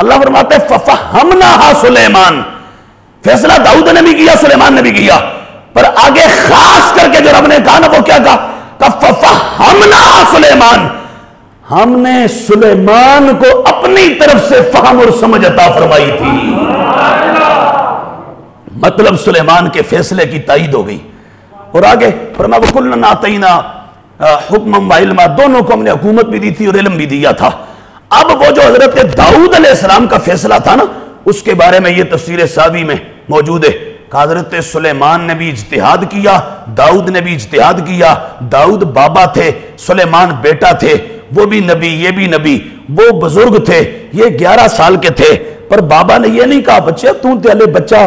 A: اللہ فرماتا ہے فَفَحَّمْنَاهَا سلیمان. فیصلہ داؤد نے بھی کیا, سلیمان نے بھی کیا, پر آگے خاص کر کے جو رب نے کہا نا وہ کیا کہا؟ فَفَحَّمْنَاهَا سلیمان. ہم نے سلیمان کو اپنی طرف سے فہم اور سمجھ عطا فرمائی تھی. مطلب سلیمان کے فیصلے کی تائید ہو گئی. اور آگے فرمایا وَكُلًّا آتَيْنَا حُكْمًا وَعِلْمًا. دونوں کو ہم نے حکومت بھی دی تھی اور علم بھی دیا تھا. اب وہ جو حضرت داؤد علیہ السلام کا فیصلہ تھا نا اس کے بارے میں یہ تفسیر ساوی میں موجود ہے کہ حضرت سلیمان نے بھی اجتہاد کیا, داؤد نے بھی اجتہاد کیا. داؤد بابا تھے, سلیمان بیٹا تھے, وہ بھی نبی یہ بھی نبی. وہ بزرگ تھے, یہ 11 سال کے تھے, پر بابا نے یہ نہیں کہا بچے تو تے ہلے بچہ,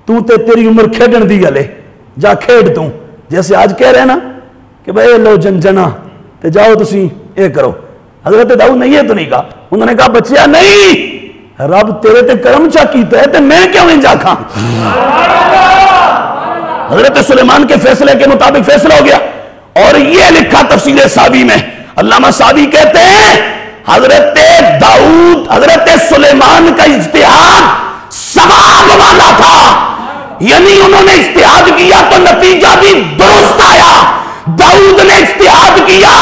A: تو تے تیری عمر کھیڈن دی ہلے, جا کھیڈ تو. جیسے آج کہہ رہے ہیں نا کہ بھائی لو جنا تے جاؤ تسی اے کرو. حضرت داؤد نے یہ تو نہیں کہا, انہوں نے کہا بچیا نہیں, رب تیرے تے کرم چا کیتا ہے تے میں کیوں نہیں جا کھاں. حضرت سلیمان کے فیصلے کے مطابق فیصلہ ہو گیا. اور یہ لکھا تفسیر ساوی میں, علامہ ساوی کہتے ہیں حضرت داؤد حضرت سلیمان کا اجتہاد ثواب والا تھا, یعنی انہوں نے اجتہاد کیا تو نتیجہ بھی درست آیا. داؤد نے اجتہاد کیا,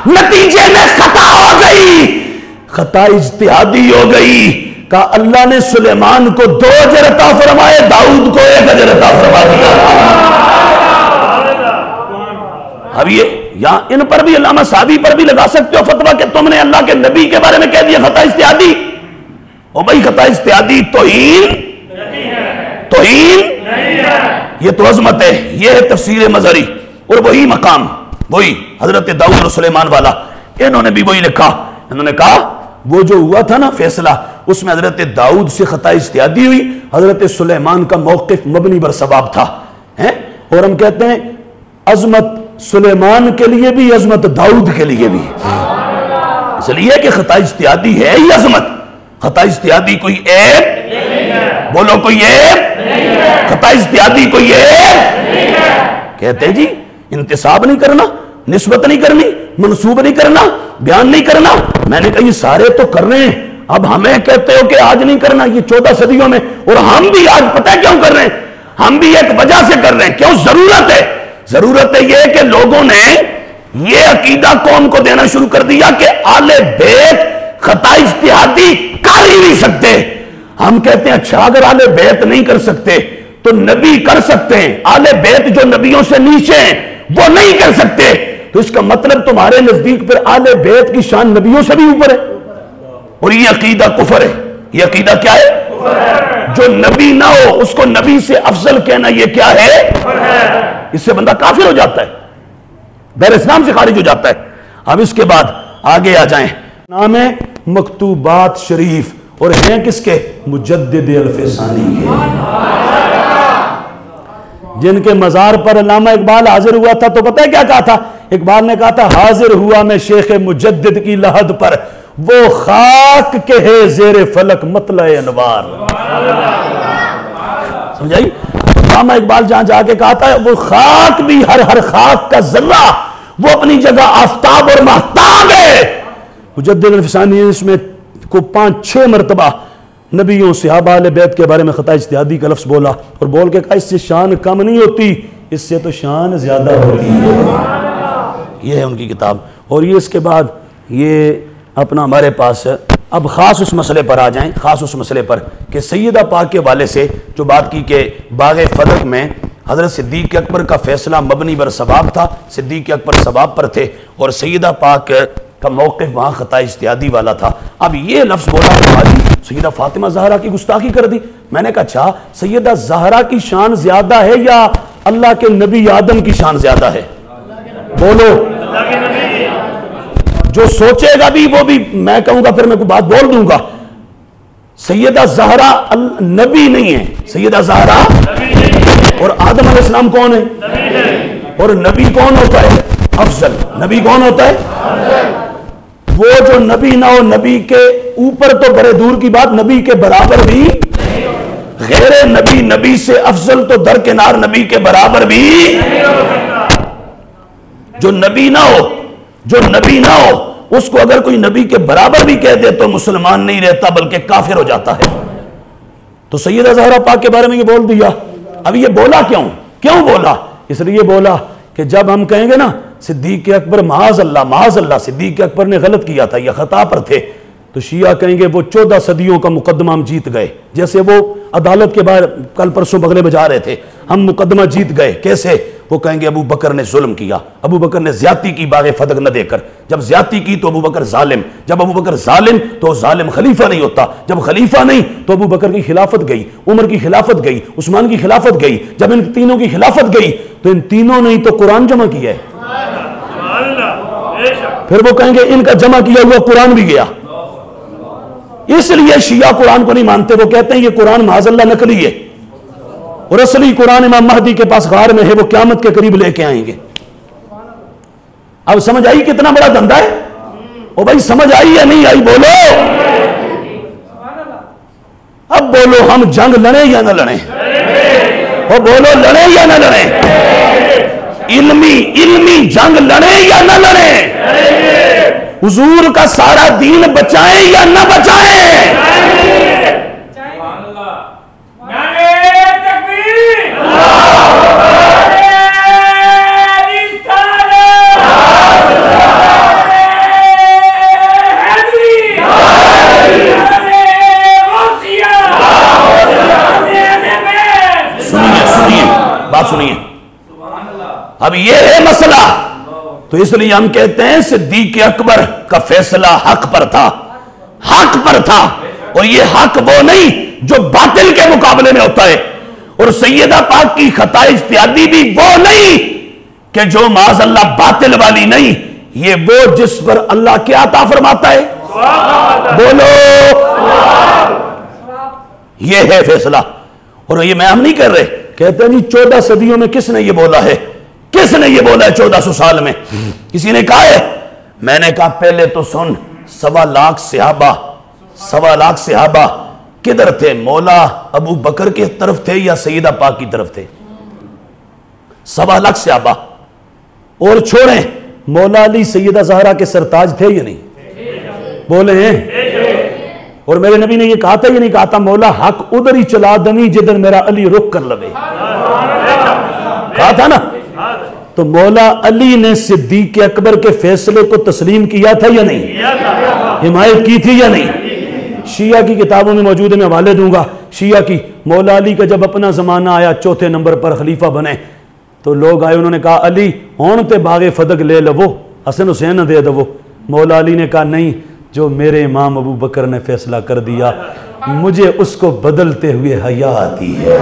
A: نتیجے میں خطا ہو گئی, خطا اجتہادی ہو گئی. کہ اللہ نے سلیمان کو 2 اجر عطا فرمائے, داؤد کو 1 اجر عطا فرما دیا. اب یہ یہاں ان پر بھی علامہ سعدی پر بھی لگا سکتے ہو فتویٰ کہ تم نے اللہ کے نبی کے بارے میں کہہ دیا خطا اجتہادی. او بھائی خطا اجتہادی توہین یہ تو عظمت ہے. یہ ہے تفسیر مظہری. اور وہی مقام وہی حضرت داؤد اور سلیمان والا, انہوں نے بھی وہی لکھا. انہوں نے کہا وہ جو ہوا تھا نا فیصلہ, اس میں حضرت داؤد سے خطا اجتہادی ہوئی, حضرت سلیمان کا موقف مبنی بر ثواب تھا. اور ہم کہتے ہیں عظمت سلیمان کے لیے بھی, عظمت داؤد کے لیے بھی, اس لیے کہ خطا اجتہادی ہے ہی عظمت. خطا اجتہادی کوئی عیب, بولو کوئی عیب, خطا اجتہادی کوئی عیب. کہتے ہیں جی انتساب نہیں کرنا, نسبت نہیں کرنی, منسوب نہیں کرنا, بیان نہیں کرنا. میں نے کہا یہ سارے تو کر رہے ہیں, اب ہمیں کہتے ہو کہ آج نہیں کرنا, یہ 14 صدیوں میں. اور ہم بھی آج پتہ ہے کیوں کر رہے ہیں, ہم بھی ایک وجہ سے کر رہے ہیں. کیوں؟ ضرورت ہے. ضرورت ہے یہ کہ لوگوں نے یہ عقیدہ قوم کو دینا شروع کر دیا کہ آل بیت خطا اجتہادی کر ہی نہیں سکتے. ہم کہتے ہیں اچھا اگر آل بیت نہیں کر سکتے تو نبی کر سکتے ہیں, آل بیت جو نبیوں سے نیچے ہیں وہ نہیں کر سکتے, تو اس کا مطلب تمہارے نزدیک پھر آل بیت کی شان نبیوں سے بھی اوپر ہے. اور یہ عقیدہ کفر ہے. یہ عقیدہ کیا ہے؟ جو نبی نہ ہو اس کو نبی سے افضل کہنا یہ کیا ہے؟ اس سے بندہ کافر ہو جاتا ہے, دیر اسلام سے خارج ہو جاتا ہے. اب اس کے بعد آگے آ جائیں. نام ہے مکتوبات شریف, اور ہیں کس کے؟ مجدد الفسانی کے, جن کے مزار پر علامہ اقبال حاضر ہوا تھا. تو پتہ ہے کیا کہا تھا اقبال نے؟ کہا تھا حاضر ہوا میں شیخ مجدد کی لحد پر, وہ خاک کے ہے زیر فلک مطلع انوار. سمجھائی؟ علامہ اقبال جہاں جا کے کہا تھا وہ خاک بھی, ہر خاک کا ذرہ وہ اپنی جگہ آفتاب اور مہتاب ہے. مجدد الفسانی اس میں کو 5-6 مرتبہ نبیوں صحابہ اہل بیت کے بارے میں خطا اجتہادی کا لفظ بولا اور بول کے کہا اس سے شان کم نہیں ہوتی، اس سے تو شان زیادہ ہوتی ہے. یہ ہے ان کی کتاب. اور یہ اس کے بعد یہ اپنا ہمارے پاس اب خاص اس مسئلے پر آ جائیں، خاص اس مسئلے پر کہ سیدہ پاک کے والے سے جو بات کی کہ باغ فتح میں حضرت صدیق اکبر کا فیصلہ مبنی بر ثواب تھا، صدیق اکبر ثواب پر تھے اور سیدہ پاک کا موقف وہاں خطا اجتہادی والا تھا. اب یہ لفظ بولا سیدہ فاطمہ زہرا کی گستاخی کر دی. میں نے کہا اچھا سیدہ زہرا کی شان زیادہ ہے یا اللہ کے نبی آدم کی شان زیادہ ہے؟ بولو. جو سوچے گا بھی وہ بھی میں کہوں گا پھر میں کوئی بات بول دوں گا. سیدہ زہرا نبی نہیں ہے، سیدہ زہرا اور آدم علیہ السلام کون ہے؟ اور نبی کون ہوتا ہے؟ افضل. نبی کون ہوتا ہے؟ وہ جو نبی نہ ہو، نبی کے اوپر تو بڑے دور کی بات، نبی کے برابر بھی غیر نبی، نبی سے افضل تو درکنار نبی کے برابر بھی. جو نبی نہ ہو، جو نبی نہ ہو اس کو اگر کوئی نبی کے برابر بھی کہہ دے تو مسلمان نہیں رہتا بلکہ کافر ہو جاتا ہے. تو سیدہ زہرا پاک کے بارے میں یہ بول دیا. اب یہ بولا کیوں بولا؟ اس لیے بولا کہ جب ہم کہیں گے نا صدیق اکبر معاذ اللہ صدیق اکبر نے غلط کیا تھا یا خطا پر تھے، تو شیعہ کہیں گے وہ 14 صدیوں کا مقدمہ ہم جیت گئے. جیسے وہ عدالت کے باہر کل پرسوں بغلے بجا رہے تھے، ہم مقدمہ جیت گئے. کیسے؟ وہ کہیں گے ابو بکر نے ظلم کیا، ابو بکر نے زیادتی کی باغ فتح نہ دے کر. جب زیادتی کی تو ابو بکر ظالم، جب ابو بکر ظالم تو ظالم خلیفہ نہیں ہوتا، جب خلیفہ نہیں تو ابو بکر کی خلافت گئی، عمر کی خلافت گئی، عثمان کی خلافت گئی. جب ان تینوں کی خلافت گئی تو ان تینوں نے تو قرآن جمع کیا ہے. پھر وہ کہیں گے ان کا جمع کیا ہوا قرآن بھی گیا. اس لیے شیعہ قرآن کو نہیں مانتے. وہ کہتے ہیں یہ قرآن معاذ اللہ نقلی ہے اور اصلی قرآن امام مہدی کے پاس غار میں ہے، وہ قیامت کے قریب لے کے آئیں گے. اب سمجھ آئی کتنا بڑا دھندا ہے؟ او بھائی سمجھ آئی یا نہیں آئی؟ بولو. اب بولو ہم جنگ لڑیں یا نہ لڑیں؟ او بولو لڑیں یا نہ لڑیں؟ علمی جنگ لڑیں یا نہ لڑیں؟ حضور کا سارا دین بچائیں یا نہ بچائیں؟ سنیے اب یہ ہے مسئلہ. تو اس لیے ہم کہتے ہیں صدیق اکبر کا فیصلہ حق پر تھا، حق پر تھا. اور یہ حق وہ نہیں جو باطل کے مقابلے میں ہوتا ہے. اور سیدہ پاک کی خطا اجتہادی بھی وہ نہیں کہ جو معاذ اللہ باطل والی نہیں، یہ وہ جس پر اللہ کیا عطا فرماتا ہے. بولو. یہ ہے فیصلہ. اور یہ میں ہم نہیں کر رہے. کہتے ہیں جی 14 صدیوں میں کس نے یہ بولا ہے؟ کس نے یہ بولا ہے 1400 سال میں؟ کسی نے کہا ہے؟ میں نے کہا پہلے تو سن. 1.25 لاکھ صحابہ کدھر تھے؟ مولا ابو بکر کی طرف تھے یا سیدہ پاک کی طرف تھے؟ 1.25 لاکھ صحابہ. اور چھوڑیں مولا علی سیدہ زہرا کے سرتاج تھے یا نہیں؟ بولے ہیں. اور میرے نبی نے یہ کہا تھا یا نہیں کہا تھا مولا حق ادھر ہی چلا دمی جدھر میرا علی رخ کر لبے؟ کہا تھا نا. تو مولا علی نے صدیق اکبر کے فیصلے کو تسلیم کیا تھا یا نہیں؟ حمایت کی تھی یا نہیں؟ شیعہ کی کتابوں میں موجود ہے، میں حوالے دوں گا. شیعہ کی مولا علی کا جب اپنا زمانہ آیا 4تھے نمبر پر خلیفہ بنے تو لوگ آئے، انہوں نے کہا علی ہون تے باغ فتح لے لو، حسن حسین دے دو. مولا علی نے کہا نہیں، جو میرے امام ابو بکر نے فیصلہ کر دیا مجھے اس کو بدلتے ہوئے حیا آتی ہے.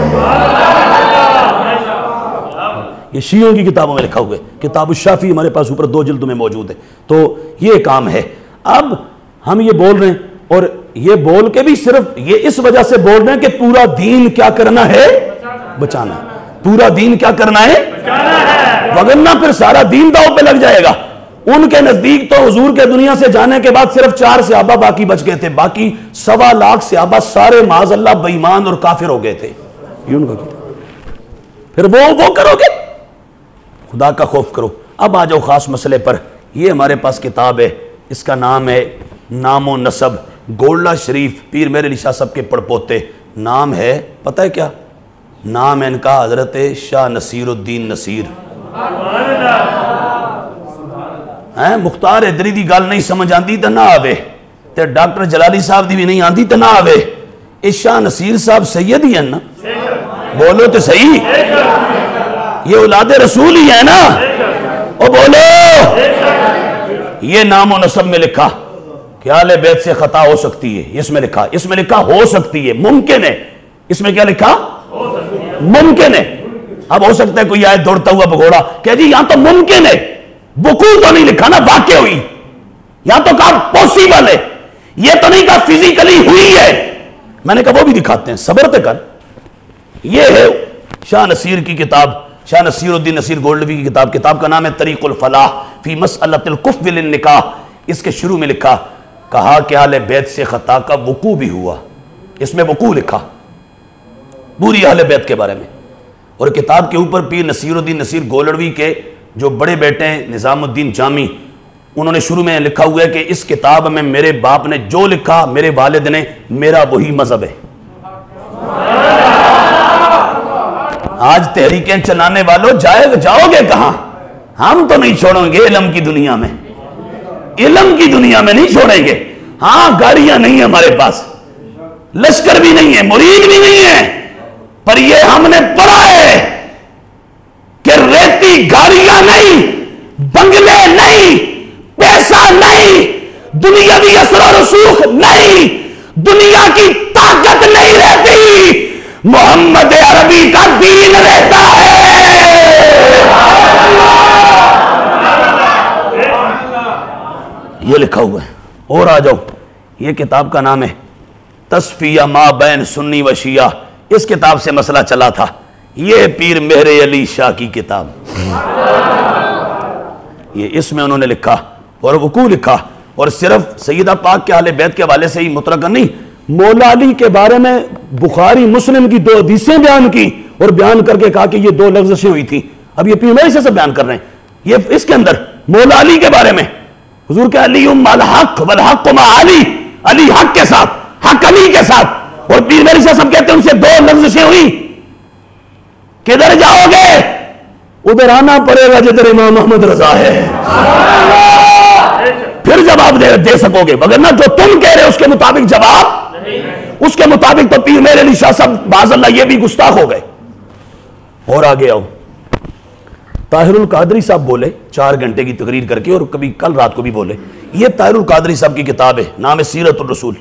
A: یہ شیعوں کی کتابوں میں لکھا ہوئے. کتاب الشافی ہمارے پاس اوپر 2 جلدوں میں موجود ہے. تو یہ کام ہے. اب ہم یہ بول رہے ہیں اور یہ بول کے بھی صرف یہ اس وجہ سے بول رہے ہیں کہ پورا دین کیا کرنا ہے؟ بچانا. پورا دین کیا کرنا ہے؟ وگرنہ پھر سارا دین داؤ پہ لگ جائے گا. ان کے نزدیک تو حضور کے دنیا سے جانے کے بعد صرف 4 صحابہ باقی بچ گئے تھے، باقی 1.25 لاکھ صحابہ سارے معاذ اللہ بے ایمان اور کافر ہو گئے تھے. یہ ان کا کتاب. پھر وہ کرو گے؟ خدا کا خوف کرو. اب آ جاؤ خاص مسئلے پر. یہ ہمارے پاس کتاب ہے, اس کا نام ہے نام و نسب, گولڑا شریف پیر مہر علی شاہ صاحب کے پڑپوتے. نام ہے پتہ ہے کیا؟ نام ہے ان کا حضرت شاہ نصیر الدین نصیر. مختار ادری دی گل نہیں سمجھ آندی تو نہ آوے, تے ڈاکٹر جلالی صاحب دی بھی نہیں آندی تو نہ آوے. یہ شاہ نصیر صاحب سید ہی ہیں نا؟ بولو تو صحیح, یہ اولاد رسول ہی ہے نا؟ او بولو. یہ نام و نسب میں لکھا کہ اہل بیت سے خطا ہو سکتی ہے, اس میں لکھا ہو سکتی ہے, ممکن ہے. اس میں کیا لکھا؟ ممکن ہے. اب ہو سکتا ہے کوئی آئے دوڑتا ہوا بگوڑا کہ جی یہاں تو ممکن ہے, وقوع تو نہیں لکھا نا, واقع ہوئی. یہاں تو کہا پوسیبل ہے, یہ تو نہیں کہا فزیکلی ہوئی ہے. میں نے کہا وہ بھی دکھاتے ہیں, صبر تے کر. یہ ہے شاہ نصیر کی کتاب, شاہ نصیر الدین نصیر گولڈوی کی کتاب کا نام ہے طریق الفلاح فی مسئلۃ الکفو للنکاح. اس کے شروع میں لکھا, کہا کہ اہل بیت سے خطا کا وقوع بھی ہوا. اس میں وقوع لکھا پوری اہل بیت کے بارے میں. اور کتاب کے اوپر پیر نصیر الدین نصیر گولڑوی کے جو بڑے بیٹے ہیں نظام الدین جامی, انہوں نے شروع میں لکھا ہوا ہے کہ اس کتاب میں میرے باپ نے جو لکھا, میرے والد نے, میرا وہی مذہب ہے. آج تحریکیں چلانے والوں جاؤ گے کہاں؟ ہم تو نہیں چھوڑیں گے علم کی دنیا میں, علم کی دنیا میں نہیں چھوڑیں گے. ہاں گاڑیاں نہیں ہیں ہمارے پاس, لشکر بھی نہیں ہے, مرید بھی نہیں ہے, پر یہ ہم نے پڑھا ہے کہ ریتی گاڑیاں نہیں, بنگلے نہیں, پیسہ نہیں, دنیاوی اثر و رسوخ نہیں, دنیا کی طاقت نہیں رہتی, محمد عربی کا دین رہتا ہے. یہ لکھا ہوا ہے. اور آ جاؤ, یہ کتاب کا نام ہے تصفیہ ما بین سنی و شیعہ. اس کتاب سے مسئلہ چلا تھا. یہ پیر مہر علی شاہ کی کتاب, یہ اس میں انہوں نے لکھا اور وقوع لکھا, اور صرف سیدہ پاک کے اہل بیت کے حوالے سے ہی مطلقاً نہیں, مولا علی کے بارے میں بخاری مسلم کی 2 حدیثیں بیان کی اور بیان کر کے کہا کہ یہ 2 لفظیں ہوئی تھی. اب یہ پیر مہر سے بیان کر رہے ہیں. یہ اس کے اندر مولا علی کے بارے میں حضور کے علی الحق والحق مع علی, علی حق کے ساتھ, حق علی کے ساتھ, اور پیر مہر سے سب کہتے ہیں ان سے 2 لفظیں ہوئی. کدھر جاؤ گے؟ ادھر آنا پڑے گا جدھر امام محمد رضا ہے, پھر جواب دے سکو گے. مگر نہ جو تم کہہ رہے اس کے مطابق جواب, اس کے مطابق تو پیر مہر علی شاہ صاحب باز اللہ یہ بھی گستاخ ہو گئے. اور آگے آؤ, طاہر القادری صاحب بولے 4 گھنٹے کی تقریر کر کے, اور کبھی کل رات کو بھی بولے. یہ طاہر القادری صاحب کی کتاب ہے, نام ہے سیرت الرسول,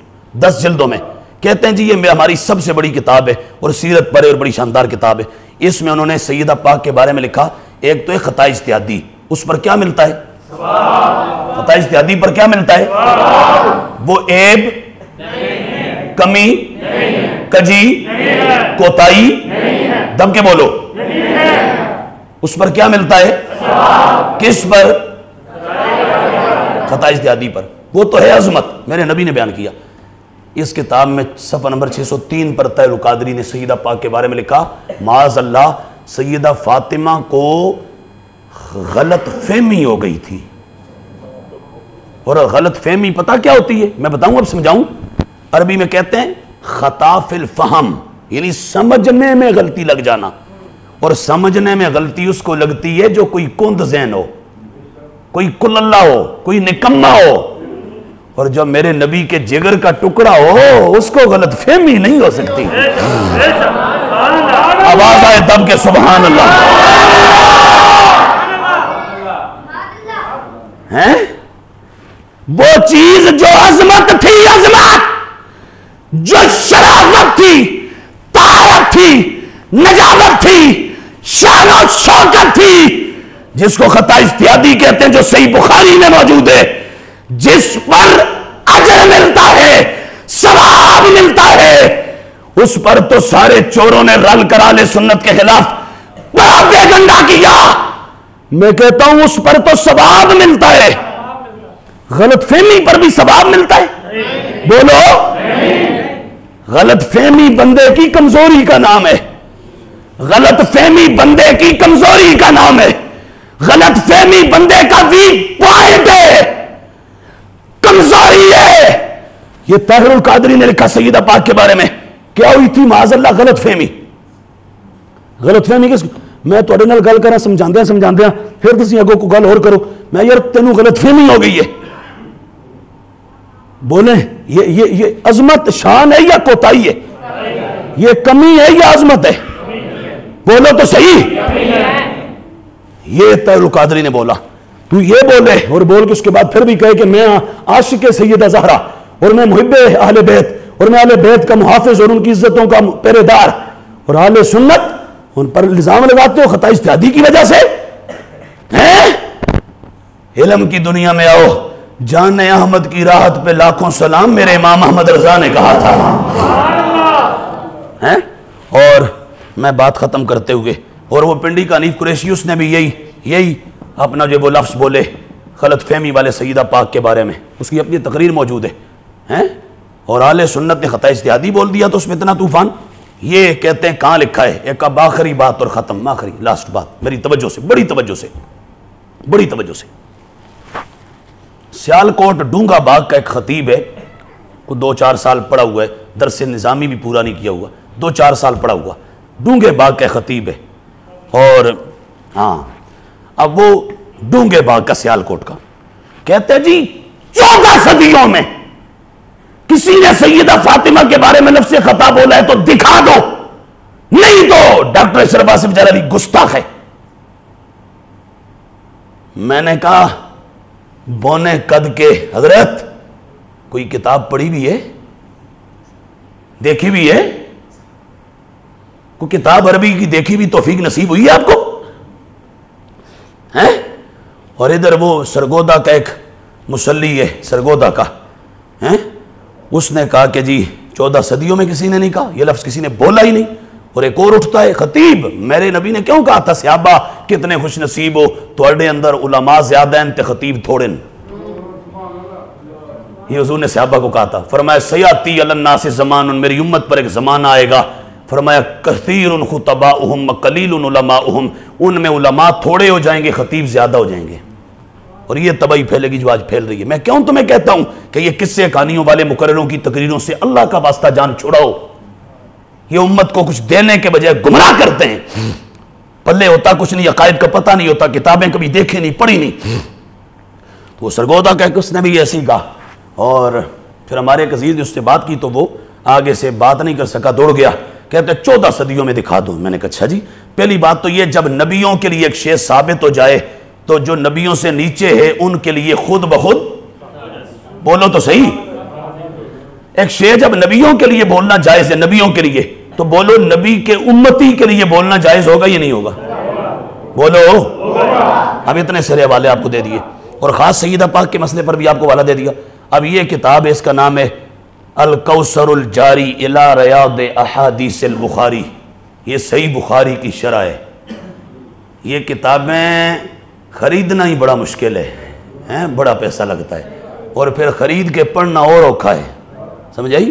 A: 10 جلدوں میں. کہتے ہیں جی یہ ہماری سب سے بڑی کتاب ہے اور سیرت پر ہے اور بڑی شاندار کتاب ہے. اس میں انہوں نے سیدہ پاک کے بارے میں لکھا. ایک تو ہے خطا اجتہادی, اس پر کیا ملتا ہے؟ خطا اجتہادی پر کیا ملتا ہے؟ وہ عیب, کمی, کجی, کوتاہی, دم کے بولو, اس پر کیا ملتا ہے؟ کس پر؟ خطا اجتہادی پر. وہ تو ہے عظمت, میرے نبی نے بیان کیا. اس کتاب میں صفحہ نمبر 603 پر طاہر القادری نے سیدہ پاک کے بارے میں لکھا, معاذ اللہ سیدہ فاطمہ کو غلط فہمی ہو گئی تھی. اور غلط فہمی پتہ کیا ہوتی ہے؟ میں بتاؤں, اب سمجھاؤں. عربی میں کہتے ہیں خطا فی الفہم, یعنی سمجھنے میں غلطی لگ جانا. اور سمجھنے میں غلطی اس کو لگتی ہے جو کوئی کند ذہن ہو, کوئی کل اللہ ہو, کوئی نکمہ ہو. اور جو میرے نبی کے جگر کا ٹکڑا ہو اس کو غلط فہمی نہیں ہو سکتی. آواز آئے تب کہ سبحان اللہ. وہ چیز جو عظمت تھی, عظمت جو شرافت تھی, طہارت تھی, نجابت تھی, شان و شوکت تھی, جس کو خطا اجتہادی کہتے ہیں, جو صحیح بخاری میں موجود ہے, جس پر اجر ملتا ہے, ثواب ملتا ہے, اس پر تو سارے چوروں نے رل کر اہل سنت کے خلاف پروپیگنڈا کیا. میں کہتا ہوں اس پر تو ثواب ملتا ہے, غلط فہمی پر بھی ثواب ملتا ہے. بولو, غلط فہمی بندے کی کمزوری کا نام ہے, غلط فہمی بندے کی کمزوری کا نام ہے, غلط غلط فہمی بندے کا ویک پوائنٹ ہے، کمزوری ہے. یہ طاہر القادری نے لکھا سیدہ پاک کے بارے میں، کیا ہوئی تھی معاذ اللہ غلط فہمی. غلط فہمی کس، میں تھوڑے نال گل کرا سمجھاندیاں پھر تسی اگوں کو گل اور کرو، میں یار تینوں غلط فہمی ہو گئی ہے. بولیں یہ عظمت شان ہے یا کوتاہی ہے؟ یہ کمی ہے یا عظمت ہے؟ بولو تو صحیح. یہ طاہر القادری نے بولا. تو یہ بولے اور بول کے اس کے بعد پھر بھی کہے کہ میں عاشق سیدہ زہرا اور میں محب اہل بیت اور میں اہل بیت کا محافظ اور ان کی عزتوں کا پہرے دار، اور اہل سنت ان پر الزام لگاتے ہو خطا اجتہادی کی وجہ سے. علم کی دنیا میں آؤ، جان احمد کی راحت پہ لاکھوں سلام، میرے امام احمد رضا نے کہا تھا. اور میں بات ختم کرتے ہوئے، اور وہ پنڈی کا حنیف قریشی اس نے بھی یہی اپنا جو وہ لفظ بولے غلط فہمی والے سیدہ پاک کے بارے میں، اس کی اپنی تقریر موجود ہے. اور اہل سنت نے خطا اجتہادی بول دیا تو اس میں اتنا طوفان. یہ کہتے ہیں کہاں لکھا ہے، ایک اب آخری بات اور ختم، آخری لاسٹ بات میری توجہ سے، بڑی توجہ سے. سیالکوٹ ڈونگا باغ کا ایک خطیب ہے، وہ 2-4 سال پڑھا ہوا ہے، درس نظامی بھی پورا نہیں کیا ہوا، 2-4 سال پڑھا ہوا، ڈونگے باغ کا خطیب ہے. اور اب وہ ڈونگے باغ کا سیالکوٹ کا کہتے جی 14 صدیوں میں کسی نے سیدہ فاطمہ کے بارے میں لفظ خطا بولا ہے تو دکھا دو، نہیں تو ڈاکٹر اشرف آصف جلالی گستاخ ہے. میں نے کہا بونے قد کے حضرت کوئی کتاب پڑھی بھی ہے، دیکھی بھی ہے، کوئی کتاب عربی کی دیکھی بھی توفیق نصیب ہوئی ہے آپ کو؟ اور ادھر وہ سرگودا کا ایک مصلی ہے، سرگودا کا، اس نے کہا کہ جی 14 صدیوں میں کسی نے نہیں کہا، یہ لفظ کسی نے بولا ہی نہیں. اور ایک اور اٹھتا ہے خطیب، میرے نبی نے کیوں کہا تھا صحابہ کتنے خوش نصیب ہو تھوڑے اندر علماء زیادہ ہیں تے خطیب تھوڑے. یہ حضور نے صحابہ کو کہا تھا، فرمایا سیاتی علی الناس زمان، میری امت پر ایک زمانہ آئے گا، فرمایا کثیر خطباؤہم قلیل علماؤہم، ان میں علماء تھوڑے ہو جائیں گے، خطیب زیادہ ہو جائیں گے. اور یہ تباہی پھیلے گی جو آج پھیل رہی ہے. میں کیوں تمہیں کہتا ہوں کہ یہ قصے کہانیوں والے مقرروں کی تقریروں سے اللہ کا واسطہ جان چھڑاؤ. یہ امت کو کچھ دینے کے بجائے گمراہ کرتے ہیں، پلے ہوتا کچھ نہیں، عقائد کا پتہ نہیں ہوتا، کتابیں کبھی دیکھی نہیں پڑھی نہیں. تو وہ سرگودا کا اس نے بھی ایسی کہا. اور پھر ہمارے ایک عزیز نے اس سے بات کی تو وہ آگے سے بات نہیں کر سکا، دوڑ گیا، کہتے 14 صدیوں میں دکھا دو. میں نے کہا اچھا جی، پہلی بات تو یہ جب نبیوں کے لیے ایک شے ثابت ہو جائے تو جو نبیوں سے نیچے ہے ان کے لیے خود بخود، بولو تو صحیح، ایک شے جب نبیوں کے لیے بولنا جائز ہے، نبیوں کے لیے، تو بولو نبی کے امتی کے لیے بولنا جائز ہوگا یا نہیں ہوگا؟ بولو. اب اتنے سارے حوالے آپ کو دے دیے، اور خاص سیدہ پاک کے مسئلے پر بھی آپ کو حوالہ دے دیا. اب یہ کتاب ہے، اس کا نام ہے الکوثر الجاری الی ریاض احادیث البخاری. یہ صحیح بخاری کی شرح ہے. یہ کتابیں خریدنا ہی بڑا مشکل ہے، بڑا پیسہ لگتا ہے، اور پھر خرید کے پڑھنا اور اوکھا ہے، سمجھ آئی؟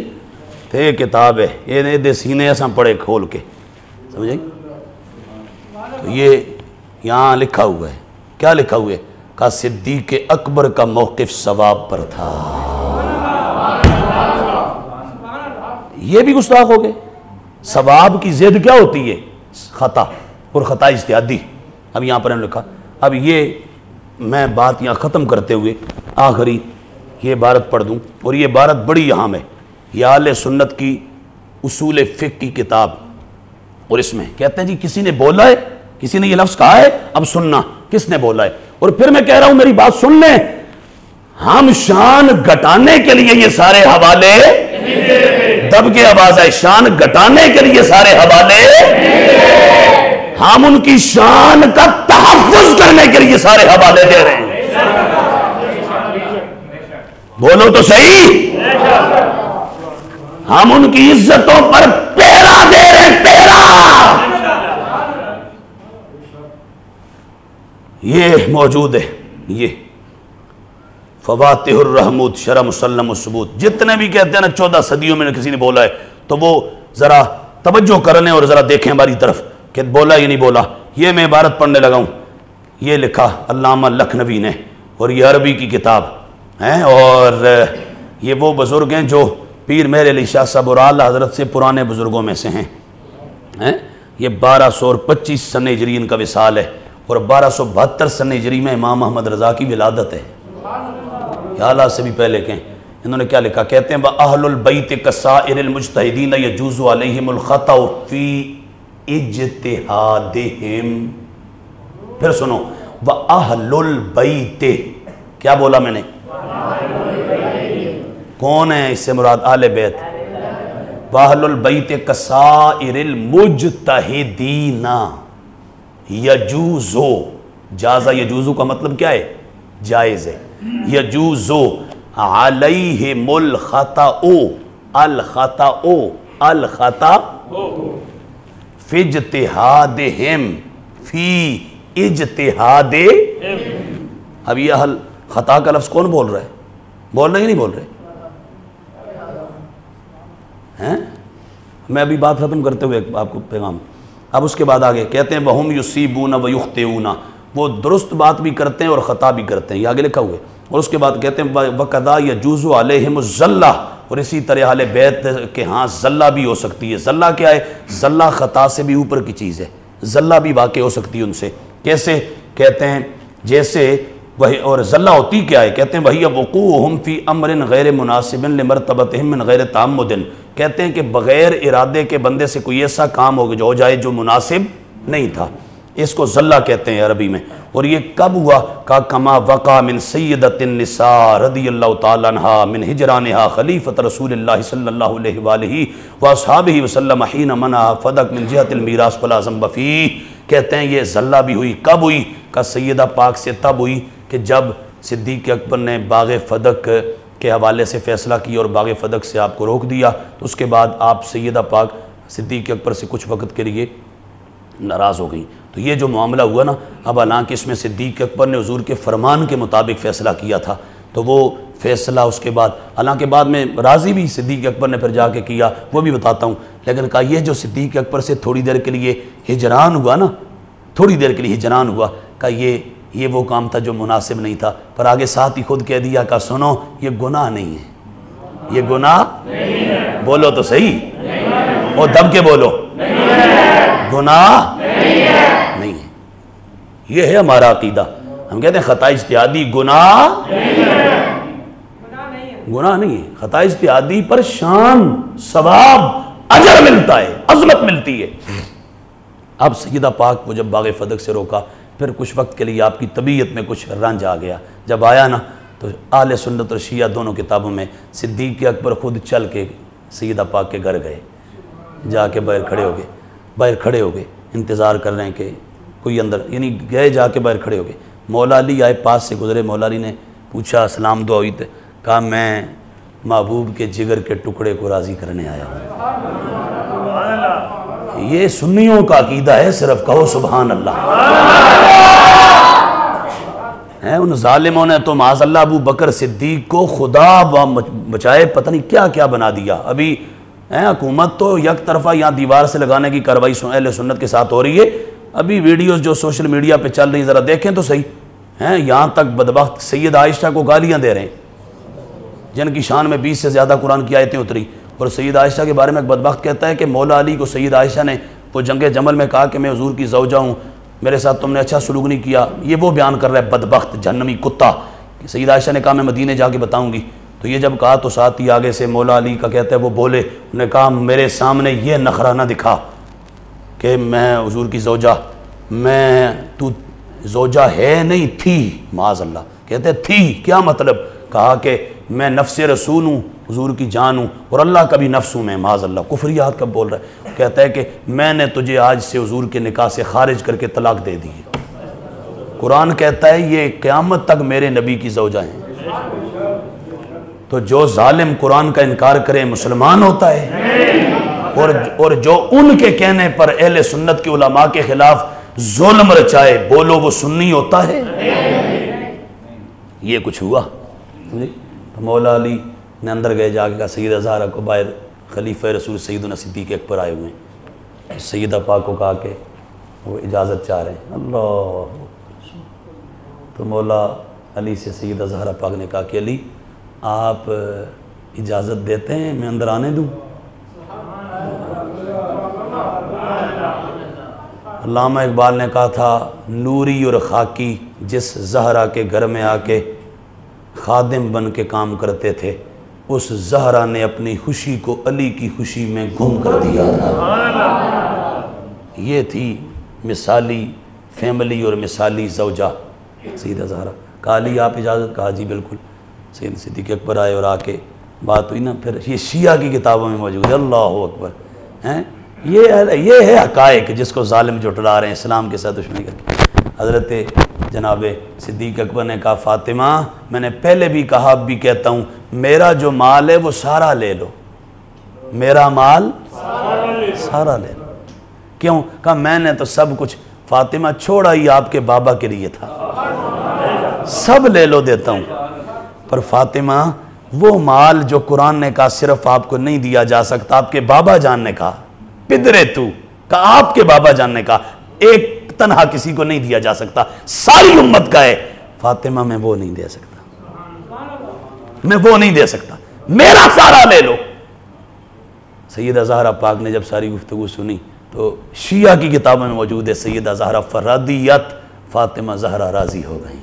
A: تو یہ کتاب ہے، یہ دے سینے ایسا پڑھے کھول کے، سمجھ آئی؟ تو یہ یہاں لکھا ہوا ہے، کیا لکھا ہوا ہے؟ کہ صدیق اکبر کا موقف ثواب پر تھا. یہ بھی گستاخ ہو گئے. ثواب کی زد کیا ہوتی ہے؟ خطا، اور خطا اجتہادی. اب یہاں پر ہم نے لکھا. اب یہ میں بات یہاں ختم کرتے ہوئے آخری یہ عبارت پڑھ دوں، اور یہ عبارت بڑی اہم ہے. یہ اہل سنت کی اصول فقہ کی کتاب، اور اس میں کہتے ہیں جی کسی نے بولا ہے، کسی نے یہ لفظ کہا ہے، اب سننا کس نے بولا ہے. اور پھر میں کہہ رہا ہوں میری بات سن لیں، ہم شان گھٹانے کے لیے یہ سارے حوالے، دب کے آواز ہے، شان گھٹانے کے لیے سارے حوالے، ہم ان کی شان کا تحفظ کرنے کے لیے سارے حوالے دے رہے ہیں. بولو تو صحیح، ہم ان کی عزتوں پر پہرا دے رہے ہیں، پہرا. یہ موجود ہے، یہ فواتح الرحمود شرح مسلم الثبوت. جتنے بھی کہتے ہیں نا 14 صدیوں میں کسی نے بولا ہے، تو وہ ذرا توجہ کرنے اور ذرا دیکھیں ہماری طرف کہ بولا یا نہیں بولا. یہ میں عبارت پڑھنے لگا ہوں، یہ لکھا علامہ لکھنوی نے، اور یہ عربی کی کتاب ہیں، اور یہ وہ بزرگ ہیں جو پیر مہر علی شاہ صاحب اور اعلیٰ حضرت سے پرانے بزرگوں میں سے ہیں۔ یہ 1225 سن ہجری ان کا وصال ہے، اور 1272 سن ہجری میں امام احمد رضا کی ولادت ہے، یا اعلیٰ سے بھی پہلے کے۔ انہوں نے کیا لکھا؟ کہتے ہیں وَأَهْلُ الْبَيْتِ كَسَائِرِ الْمُجْتَهِدِينَ يَجُوزُ عَلَيْهِمُ الْخَطَأُ فِي اجتہادہم۔ پھر سنو، وَأَهْلُ الْبَيْتِ، کیا بولا میں نے؟ کون ہے اس سے مراد؟ اہل بیت۔ وَأَهْلُ الْبَيْتِ كَسَائِرِ الْمُجْتَہِدِينَ یجوزو، جازہ یجوزو کا مطلب کیا ہے؟ جائز ہے۔ یجوزو علیہم الخطأ، الخطأ، الخطأ فی اجتہادہم، فی اجتہادہم۔ اب یہ اہل خطا کا لفظ کون بول رہا ہے؟ بول رہے ہی نہیں بول رہے ہیں؟ میں ابھی بات ختم کرتے ہوئے آپ کو پیغام، اب اس کے بعد آگے کہتے ہیں وَهُمْ يُصِيبُونَ وَيُخْطِئُونَ، وہ درست بات بھی کرتے ہیں اور خطا بھی کرتے ہیں، یہ آگے لکھا ہوئے۔ اور اس کے بعد کہتے ہیں وَقَذَا يَجُوزُ عَلَيْهِمُ الزَّلَّةُ، اور اسی طرح اہل بیت کے ہاں زلہ بھی ہو سکتی ہے۔ زلہ کیا ہے؟ زلہ خطا سے بھی اوپر کی چیز ہے، زلہ بھی واقع ہو سکتی ہے ان سے۔ کیسے؟ کہتے ہیں جیسے وہی، اور زلہ ہوتی کیا ہے؟ کہتے ہیں وَهِيَ وُقُوعُهُمْ فِي أَمْرٍ غَيْرِ مُنَاسِبٍ لِمَرْتَبَتِهِمْ مِنْ غَيْرِ تَعَمُّدٍ، کہتے ہیں کہ بغیر ارادے کے بندے سے کوئی ایسا کام ہو جائے جو مناسب نہیں تھا، اس کو زلہ کہتے ہیں عربی میں۔ اور یہ کب ہوا؟ کما وقع من سیدۃ النساء رضی اللہ تعالی عنہا من ہجرانہا خلیفۃ رسول اللہ صلی اللہ علیہ وآلہ واصحابہ وسلم حین منع فدق من جہت المیراث فلا ذنب فیہ۔ کہتے ہیں یہ زلہ بھی ہوئی، کب ہوئی؟ کہ سیدہ پاک سے تب ہوئی کہ جب صدیق اکبر نے باغ فدق کے حوالے سے فیصلہ کیا اور باغ فدق سے آپ کو روک دیا، تو اس کے بعد آپ سیدہ پاک صدیق اکبر سے کچھ وقت کے لیے ناراض ہو گئیں۔ تو یہ جو معاملہ ہوا نا، اب حالانکہ اس میں صدیق اکبر نے حضور کے فرمان کے مطابق فیصلہ کیا تھا، تو وہ فیصلہ اس کے بعد حالانکہ بعد میں راضی بھی صدیق اکبر نے پھر جا کے کیا، وہ بھی بتاتا ہوں، لیکن کہا یہ جو صدیق اکبر سے تھوڑی دیر کے لیے ہجران ہوا نا، تھوڑی دیر کے لیے ہجران ہوا، کہ یہ وہ کام تھا جو مناسب نہیں تھا، پر آگے ساتھ ہی خود کہہ دیا کہ سنو یہ گناہ نہیں ہے، یہ گناہ نہیں ہے، بولو تو صحیح، اور دب کے بولو، گناہ نہیں ہے، یہ ہے ہمارا عقیدہ۔ ہم کہتے ہیں خطا اجتہادی گناہ گناہ نہیں ہے، خطا اجتہادی پر شان، ثواب، اجر ملتا ہے، عظمت ملتی ہے۔ اب سیدہ پاک کو جب باغ فدق سے روکا، پھر کچھ وقت کے لیے آپ کی طبیعت میں کچھ رنج آ گیا، جب آیا نا تو اہل سنت اور شیعہ دونوں کتابوں میں صدیق اکبر خود چل کے سیدہ پاک کے گھر گئے، جا کے باہر کھڑے ہو گئے، انتظار کر رہے ہیں کہ کوئی اندر، یعنی گئے جا کے باہر کھڑے ہو گئے۔ مولا علی آئے، پاس سے گزرے، مولا علی نے پوچھا سلام دعا ہوئی تھے، کہا میں محبوب کے جگر کے ٹکڑے کو راضی کرنے آیا ہوں۔ یہ سنیوں کا عقیدہ ہے، صرف کہو سبحان اللہ۔ ان ظالموں نے تو معاذ اللہ ابو بکر صدیق کو خدا بچائے پتہ نہیں کیا کیا بنا دیا۔ ابھی حکومت تو یک طرفہ یہاں دیوار سے لگانے کی کارروائی اہل سنت کے ساتھ ہو رہی ہے، ابھی ویڈیوز جو سوشل میڈیا پہ چل رہی ہیں ذرا دیکھیں تو صحیح، یہاں تک بدبخت سید عائشہ کو گالیاں دے رہے ہیں، جن کی شان میں 20 سے زیادہ قرآن کی آیتیں اتری، اور سید عائشہ کے بارے میں ایک بدبخت کہتا ہے کہ مولا علی کو سید عائشہ نے وہ جنگ جمل میں کہا کہ میں حضور کی زوجہ ہوں، میرے ساتھ تم نے اچھا سلوک نہیں کیا، یہ وہ بیان کر رہا ہے بدبخت جہنمی کتا۔ سید عائشہ نے کہا میں مدینے جا کے بتاؤں گی، تو یہ جب کہا تو ساتھ ہی آگے سے مولا علی کا کہتا ہے وہ بولے، انہوں نے کہا میرے سامنے یہ نخرہ نہ دکھا کہ میں حضور کی زوجہ، تو زوجہ ہے نہیں تھی، معاذ اللہ، کہتے تھی کیا مطلب؟ کہا کہ میں نفس رسول ہوں، حضور کی جان ہوں، اور اللہ کا بھی نفس ہوں میں، معاذ اللہ، کفریات کب بول رہا ہے؟ کہتا ہے کہ میں نے تجھے آج سے حضور کے نکاح سے خارج کر کے طلاق دے دی ہے۔ قرآن کہتا ہے یہ قیامت تک میرے نبی کی زوجہ ہیں۔ تو جو ظالم قرآن کا انکار کرے مسلمان ہوتا ہے، اور جو ان کے کہنے پر اہل سنت کے علماء کے خلاف ظلم رچائے، بولو وہ سنی ہوتا ہے؟ یہ کچھ ہوا۔ تو مولا علی نے اندر گئے، جا کے کہا سیدہ زہرا کو باہر خلیفہ رسول سیدنا صدیق اکبر آئے ہوئے ہیں۔ سیدہ پاک کو کہا کہ وہ اجازت چاہ رہے ہیں۔ اللہ تو مولا علی سے سیدہ زہرا پاک نے کہا کہ علی آپ اجازت دیتے ہیں میں اندر آنے دوں؟ علامہ اقبال نے کہا تھا نوری اور خاکی جس زہرا کے گھر میں آ کے خادم بن کے کام کرتے تھے اس زہرا نے اپنی خوشی کو علی کی خوشی میں گم کر دیا تھا۔ یہ تھی مثالی فیملی اور مثالی زوجہ سیدہ زہرا۔ کہا علی آپ اجازت؟ کہا جی بالکل۔ سید صدیق اکبر آئے اور آ کے بات ہوئی نا، پھر یہ شیعہ کی کتابوں میں موجود ہے، اللہ اکبر ہیں، یہ ہے حقائق جس کو ظالم جھٹلا رہے ہیں اسلام کے ساتھ دشمنی کر کے۔ حضرت جناب صدیق اکبر نے کہا فاطمہ میں نے پہلے بھی کہا اب بھی کہتا ہوں میرا جو مال ہے وہ سارا لے لو، میرا مال سارا لے لو۔ کیوں؟ کہا میں نے تو سب کچھ فاطمہ چھوڑا ہی آپ کے بابا کے لیے تھا، سب لے لو دیتا ہوں۔ پر فاطمہ وہ مال جو قرآن نے کہا صرف آپ کو نہیں دیا جا سکتا، آپ کے بابا جان نے کہا پدرے تو کہا آپ کے بابا جان نے کہا ایک تنہا کسی کو نہیں دیا جا سکتا، ساری امت کا ہے۔ فاطمہ میں وہ نہیں دے سکتا، میں وہ نہیں دے سکتا، میرا سارا لے لو۔ سیدہ زہرا پاک نے جب ساری گفتگو سنی تو شیعہ کی کتابوں میں موجود ہے سیدہ زہرا فرادیت فاطمہ زہرا راضی ہو گئی۔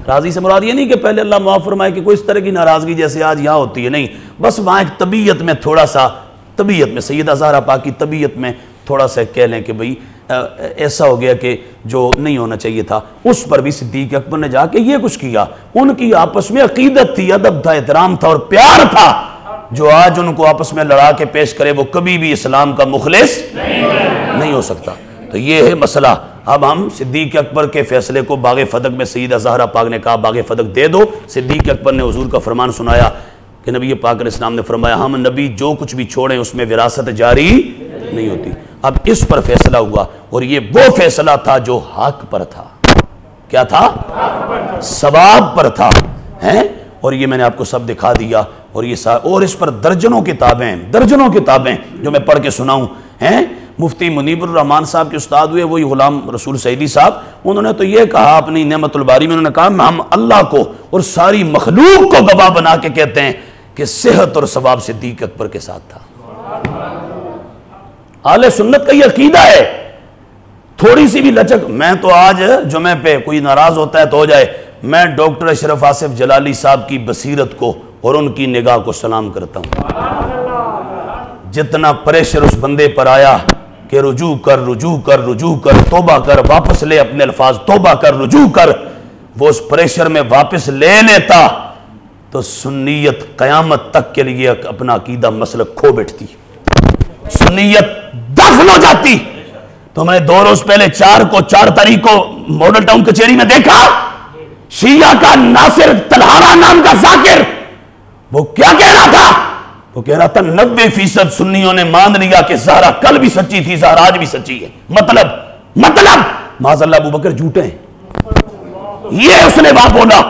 A: راضی سے مراد یہ نہیں کہ پہلے اللہ معاف فرمائے کہ کوئی اس طرح کی ناراضگی جیسے آج یہاں ہوتی ہے، نہیں، بس وہاں ایک طبیعت میں تھوڑا سا، طبیعت میں سیدہ زہرا پاک کی طبیعت میں تھوڑا سا کہہ لیں کہ بھئی ایسا ہو گیا کہ جو نہیں ہونا چاہیے تھا۔ اس پر بھی صدیق اکبر نے جا کے یہ کچھ کیا، ان کی آپس میں عقیدت تھی، ادب تھا، احترام تھا اور پیار تھا، جو آج ان کو آپس میں لڑا کے پیش کرے وہ کبھی بھی اسلام کا مخلص نہیں ہو سکتا۔ تو یہ ہے مسئلہ۔ اب ہم صدیق اکبر کے فیصلے کو باغ فتح میں سیدہ زہرا پاک نے کہا باغ فتح دے دو، صدیق اکبر نے حضور کا فرمان سنایا کہ نبی پاک علیہ السلام نے فرمایا ہم نبی جو کچھ بھی چھوڑیں اس میں وراثت جاری نہیں ہوتی۔ اب اس پر فیصلہ ہوا اور یہ وہ فیصلہ تھا جو حق پر تھا۔ کیا تھا؟ ثواب پر تھا، اور یہ میں نے آپ کو سب دکھا دیا، اور یہ اور اس پر درجنوں کتابیں جو میں پڑھ کے سناؤں ہیں۔ مفتی منیب الرحمان صاحب کے استاد ہوئے وہی غلام رسول سعیدی صاحب، انہوں نے تو یہ کہا اپنی نعمت الباری میں، انہوں نے کہا ہم اللہ کو اور ساری مخلوق کو گواہ بنا کے کہتے ہیں کہ صحت اور ثواب صدیق اکبر کے ساتھ تھا۔ اہل سنت کا یہ عقیدہ ہے، تھوڑی سی بھی لچک، میں تو آج جمعے پہ کوئی ناراض ہوتا ہے تو ہو جائے، میں ڈاکٹر اشرف آصف جلالی صاحب کی بصیرت کو اور ان کی نگاہ کو سلام کرتا ہوں۔ جتنا پریشر اس بندے پر آیا کہ رجوع کر، توبہ کر، واپس لے اپنے الفاظ، توبہ کر، رجوع کر، وہ اس پریشر میں واپس لے لیتا تو سنیت قیامت تک کے لیے اپنا عقیدہ مسلک کھو بیٹھتی، سنیت دفن ہو جاتی۔ تو میں نے 2 روز پہلے 4 تاریخ کو ماڈل ٹاؤن کچہری میں دیکھا شیعہ کا ناصر تلہارا نام کا ذاکر، وہ کیا کہہ رہا تھا؟ وہ کہہ رہا تھا 90% سنیوں نے مان لیا کہ زہرا کل بھی سچی تھی، زہرا آج بھی سچی ہے۔ مطلب معاذ اللہ ابو بکر جھوٹے ہیں، یہ اس نے بات بولا۔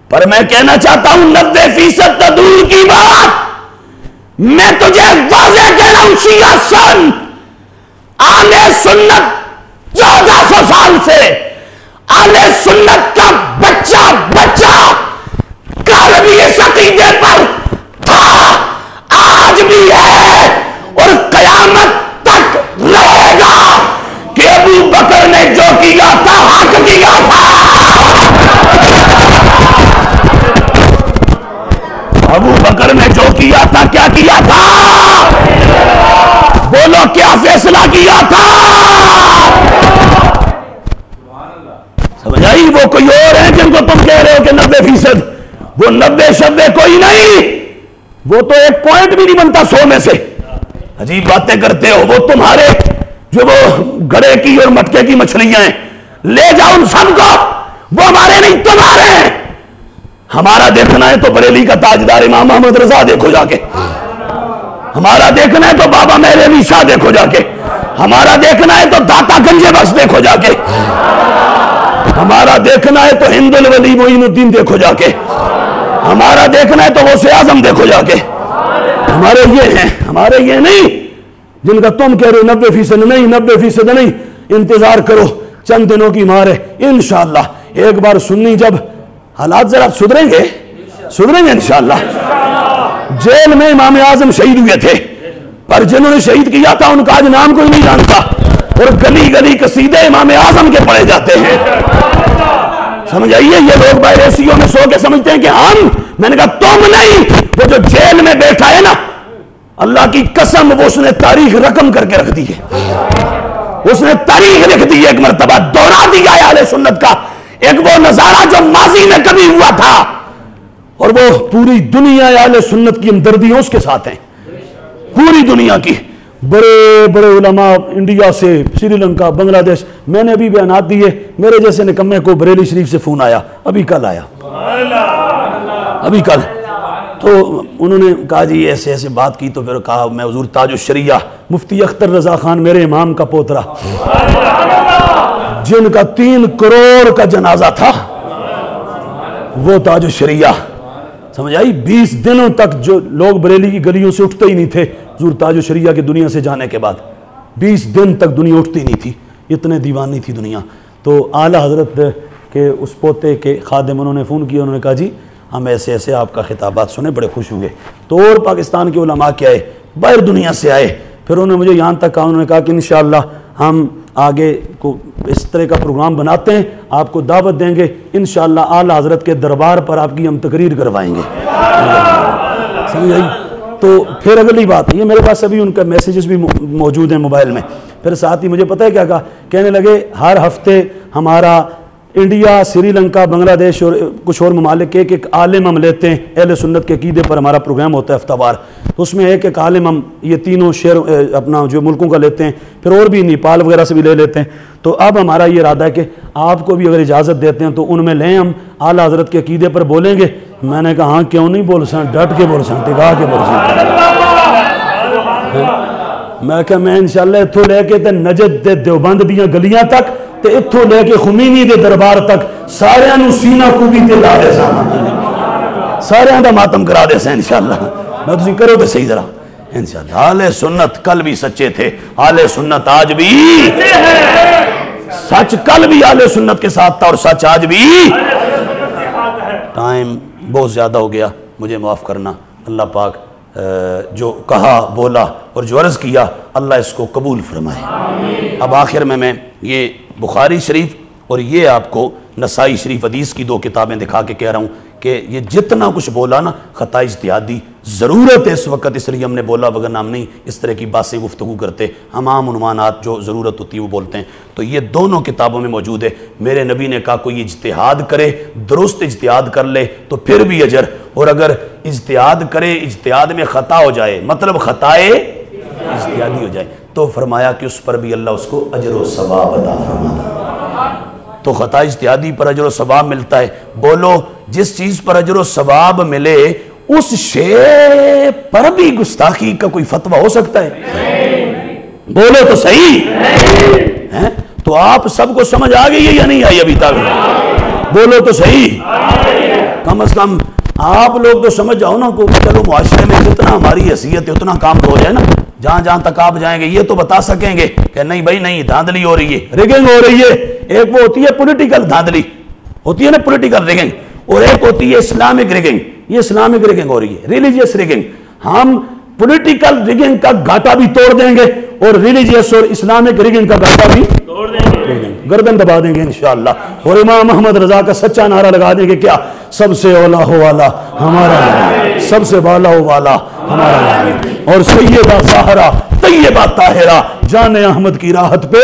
A: پر میں کہنا چاہتا ہوں 90% تو دور کی بات، میں تجھے واضح کہہ رہا ہوں شیعہ سن، اہل سنت 1400 سال سے اہل سنت کا بچہ کل بھی اس عقیدے پر تھا، آج بھی ہے اور قیامت تک رہے گا کہ ابو بکر نے جو کیا تھا حق کیا تھا۔ ابو بکر نے جو کیا تھا کیا کیا تھا؟ بولو کیا فیصلہ کیا تھا؟ سمجھ آئی؟ وہ کوئی اور ہیں جن کو تم کہہ رہے ہو کہ 90%، وہ 90 کوئی نہیں، وہ تو ایک پوائنٹ بھی نہیں بنتا 100 میں سے۔ عجیب باتیں کرتے ہو، وہ تمہارے جو وہ گڑے کی اور مٹکے کی مچھلیاں ہیں، لے جاؤ ان سب کو، وہ ہمارے نہیں تمہارے ہیں۔ ہمارا دیکھنا ہے تو بریلی کا تاجدار امام محمد رضا دیکھو جا کے، ہمارا دیکھنا ہے تو بابا مہر علی شاہ دیکھو جا کے، ہمارا دیکھنا ہے تو داتا گنجے بخش دیکھو جا کے، ہمارا دیکھنا ہے تو ہند الولی معین الدین دیکھو جا کے، ہمارا دیکھنا ہے تو غوث اعظم دیکھو جا کے۔ ہمارے یہ ہیں، ہمارے یہ نہیں جن کا تم کہہ رہے 90% نہیں، 90% نہیں۔ انتظار کرو چند دنوں کی مار ہے، انشاءاللہ ایک بار سنی جب حالات ذرا سدھریں گے انشاءاللہ۔ جیل میں امام اعظم شہید ہوئے تھے، پر جنہوں نے شہید کیا تھا ان کا آج نام کوئی نہیں جانتا، اور گلی گلی قصیدے امام اعظم کے پڑھے جاتے ہیں۔ سمجھ آئیے؟ یہ لوگ بائریسیوں میں سو کے سمجھتے ہیں کہ ہم، میں نے کہا تم نہیں، وہ جو جیل میں بیٹھا ہے نا، اللہ کی قسم وہ اس نے تاریخ رقم کر کے رکھ دی ہے، اس نے تاریخ لکھ دی ہے، ایک مرتبہ دوہرا دیا ہے اہل سنت کا ایک وہ نظارہ جو ماضی میں کبھی ہوا تھا، اور وہ پوری دنیا اہل سنت کی ہمدردیوں اس کے ساتھ ہیں، پوری دنیا کی بڑے بڑے علماء انڈیا سے، سری لنکا، بنگلہ دیش۔ میں نے ابھی بیانات دیے، میرے جیسے نکمے کو بریلی شریف سے فون آیا، ابھی کل آیا، ابھی کل، تو انہوں نے کہا جی ایسے ایسے بات کی، تو پھر کہا میں حضور تاج الشریعہ مفتی اختر رضا خان میرے امام کا پوترا، جن کا 3 کروڑ کا جنازہ تھا، وہ تاج الشریعہ، سمجھ آئی؟ 20 دنوں تک جو لوگ بریلی کی گلیوں سے اٹھتے ہی نہیں تھے حضور تاج الشریعہ کی دنیا سے جانے کے بعد، 20 دن تک دنیا اٹھتی نہیں تھی، اتنے دیوانی تھی دنیا۔ تو اعلیٰ حضرت کے اس پوتے کے خادم انہوں نے فون کیا، انہوں نے کہا جی ہم ایسے ایسے آپ کا خطابات سنے، بڑے خوش ہوئے۔ تو اور پاکستان کے علماء کے آئے، باہر دنیا سے آئے، پھر انہوں نے مجھے یہاں تک کہا، انہوں نے کہا کہ انشاءاللہ ہم آگے کو اس طرح کا پروگرام بناتے ہیں، آپ کو دعوت دیں گے، انشاءاللہ اعلیٰ حضرت کے دربار پر آپ کی ہم تقریر کروائیں گے۔ سمجھ آئی؟ تو پھر اگلی بات، یہ میرے پاس ابھی ان کا میسیجز بھی موجود ہیں موبائل میں، پھر ساتھ ہی مجھے پتہ ہے کیا کہا، کہنے لگے ہر ہفتے ہمارا انڈیا، سری لنکا، بنگلہ دیش اور کچھ اور ممالک کے ایک عالم ہم لیتے ہیں، اہل سنت کے عقیدے پر ہمارا پروگرام ہوتا ہے ہفتہ وار، تو اس میں ایک عالم ہم یہ تینوں شہر اپنا جو ملکوں کا لیتے ہیں، پھر اور بھی نیپال وغیرہ سے بھی لے لیتے ہیں۔ تو اب ہمارا یہ ارادہ ہے کہ آپ کو بھی اگر اجازت دیتے ہیں تو ان میں لیں، ہم اعلیٰ حضرت کے عقیدے پر بولیں گے۔ میں نے کہا ہاں کیوں نہیں بول سکتے، ڈٹ کے بول سکتے، کہا کے بول سکتے۔ میں کہا میں انشاءاللہ اتھوں لے کے تے نجد دے دیوبند دیاں گلیاں تک تے اتھوں لے کے خمینی دے دربار تک سارے انو سینہ کوبی تے لا دے ساں، سارے دا ماتم کرا دے ساں انشاءاللہ۔ میں تسی کرو تے صحیح ذرا انشاءاللہ۔ اہل سنت کل بھی سچے تھے، اہل سنت آج بھی سچ، کل بھی اہل سنت کے ساتھ تھا اور سچ آج بھی۔ ٹائم بہت زیادہ ہو گیا، مجھے معاف کرنا۔ اللہ پاک جو کہا بولا اور جو عرض کیا اللہ اس کو قبول فرمائے۔ اب آخر میں یہ بخاری شریف اور یہ آپ کو نسائی شریف حدیث کی 2 کتابیں دکھا کے کہہ رہا ہوں کہ یہ جتنا کچھ بولا نا خطا اجتہادی ضرورت ہے اس وقت، اس لیے ہم نے بولا، وگرنہ ہم نہیں اس طرح کی باتیں گفتگو کرتے، ہم عام عنوانات جو ضرورت ہوتی ہے وہ بولتے ہیں۔ تو یہ دونوں کتابوں میں موجود ہے۔ میرے نبی نے کہا کوئی اجتہاد کرے، درست اجتہاد کر لے تو پھر بھی اجر، اور اگر اجتہاد کرے اجتہاد میں خطا ہو جائے، مطلب خطائے اجتہادی ہو جائے، تو فرمایا کہ اس پر بھی اللہ اس کو اجر و ثواب عطا فرماتا۔ تو خطا اجتہادی پر اجر و ثواب ملتا ہے۔ بولو جس چیز پر اجر و ثواب ملے اس شے پر بھی گستاخی کا کوئی فتویٰ ہو سکتا ہے؟ بولو تو صحیح۔ تو آپ سب کو سمجھ آ گئی ہے یا نہیں آئی ابھی تک؟ بولو تو صحیح۔ کم از کم آپ لوگ تو سمجھ جاؤ نا، چلو معاشرے میں جتنا ہماری حیثیت ہے اتنا کام تو ہو جائے نا، جہاں جہاں تک آپ جائیں گے یہ تو بتا سکیں گے کہ نہیں بھائی نہیں، دھاندلی ہو رہی ہے، ریگنگ ہو رہی ہے۔ ایک وہ ہوتی ہے پولیٹیکل دھاندلی، ہوتی ہے نا پولیٹیکل ریگنگ، اور ایک ہوتی ہے اسلامک ریگنگ۔ یہ اسلامک ریگنگ ہو رہی ہے، ریلیجیس ریگنگ۔ ہم پولیٹیکل ریگنگ کا گھاٹا بھی توڑ دیں گے اور ریلیجیس اور اسلامک ریگنگ کا گھاٹا بھی توڑ دیں گے، گردن دبا دیں گے انشاءاللہ، اور امام محمد رضا کا سچا نعرہ لگا دیں گے، کیا؟ سب سے اولا ہو والا ہمارا نبی، سب سے بالا ہو والا ہمارا نبی، اور سیدہ زہرا طیبہ طاہرہ جان احمد کی راحت پہ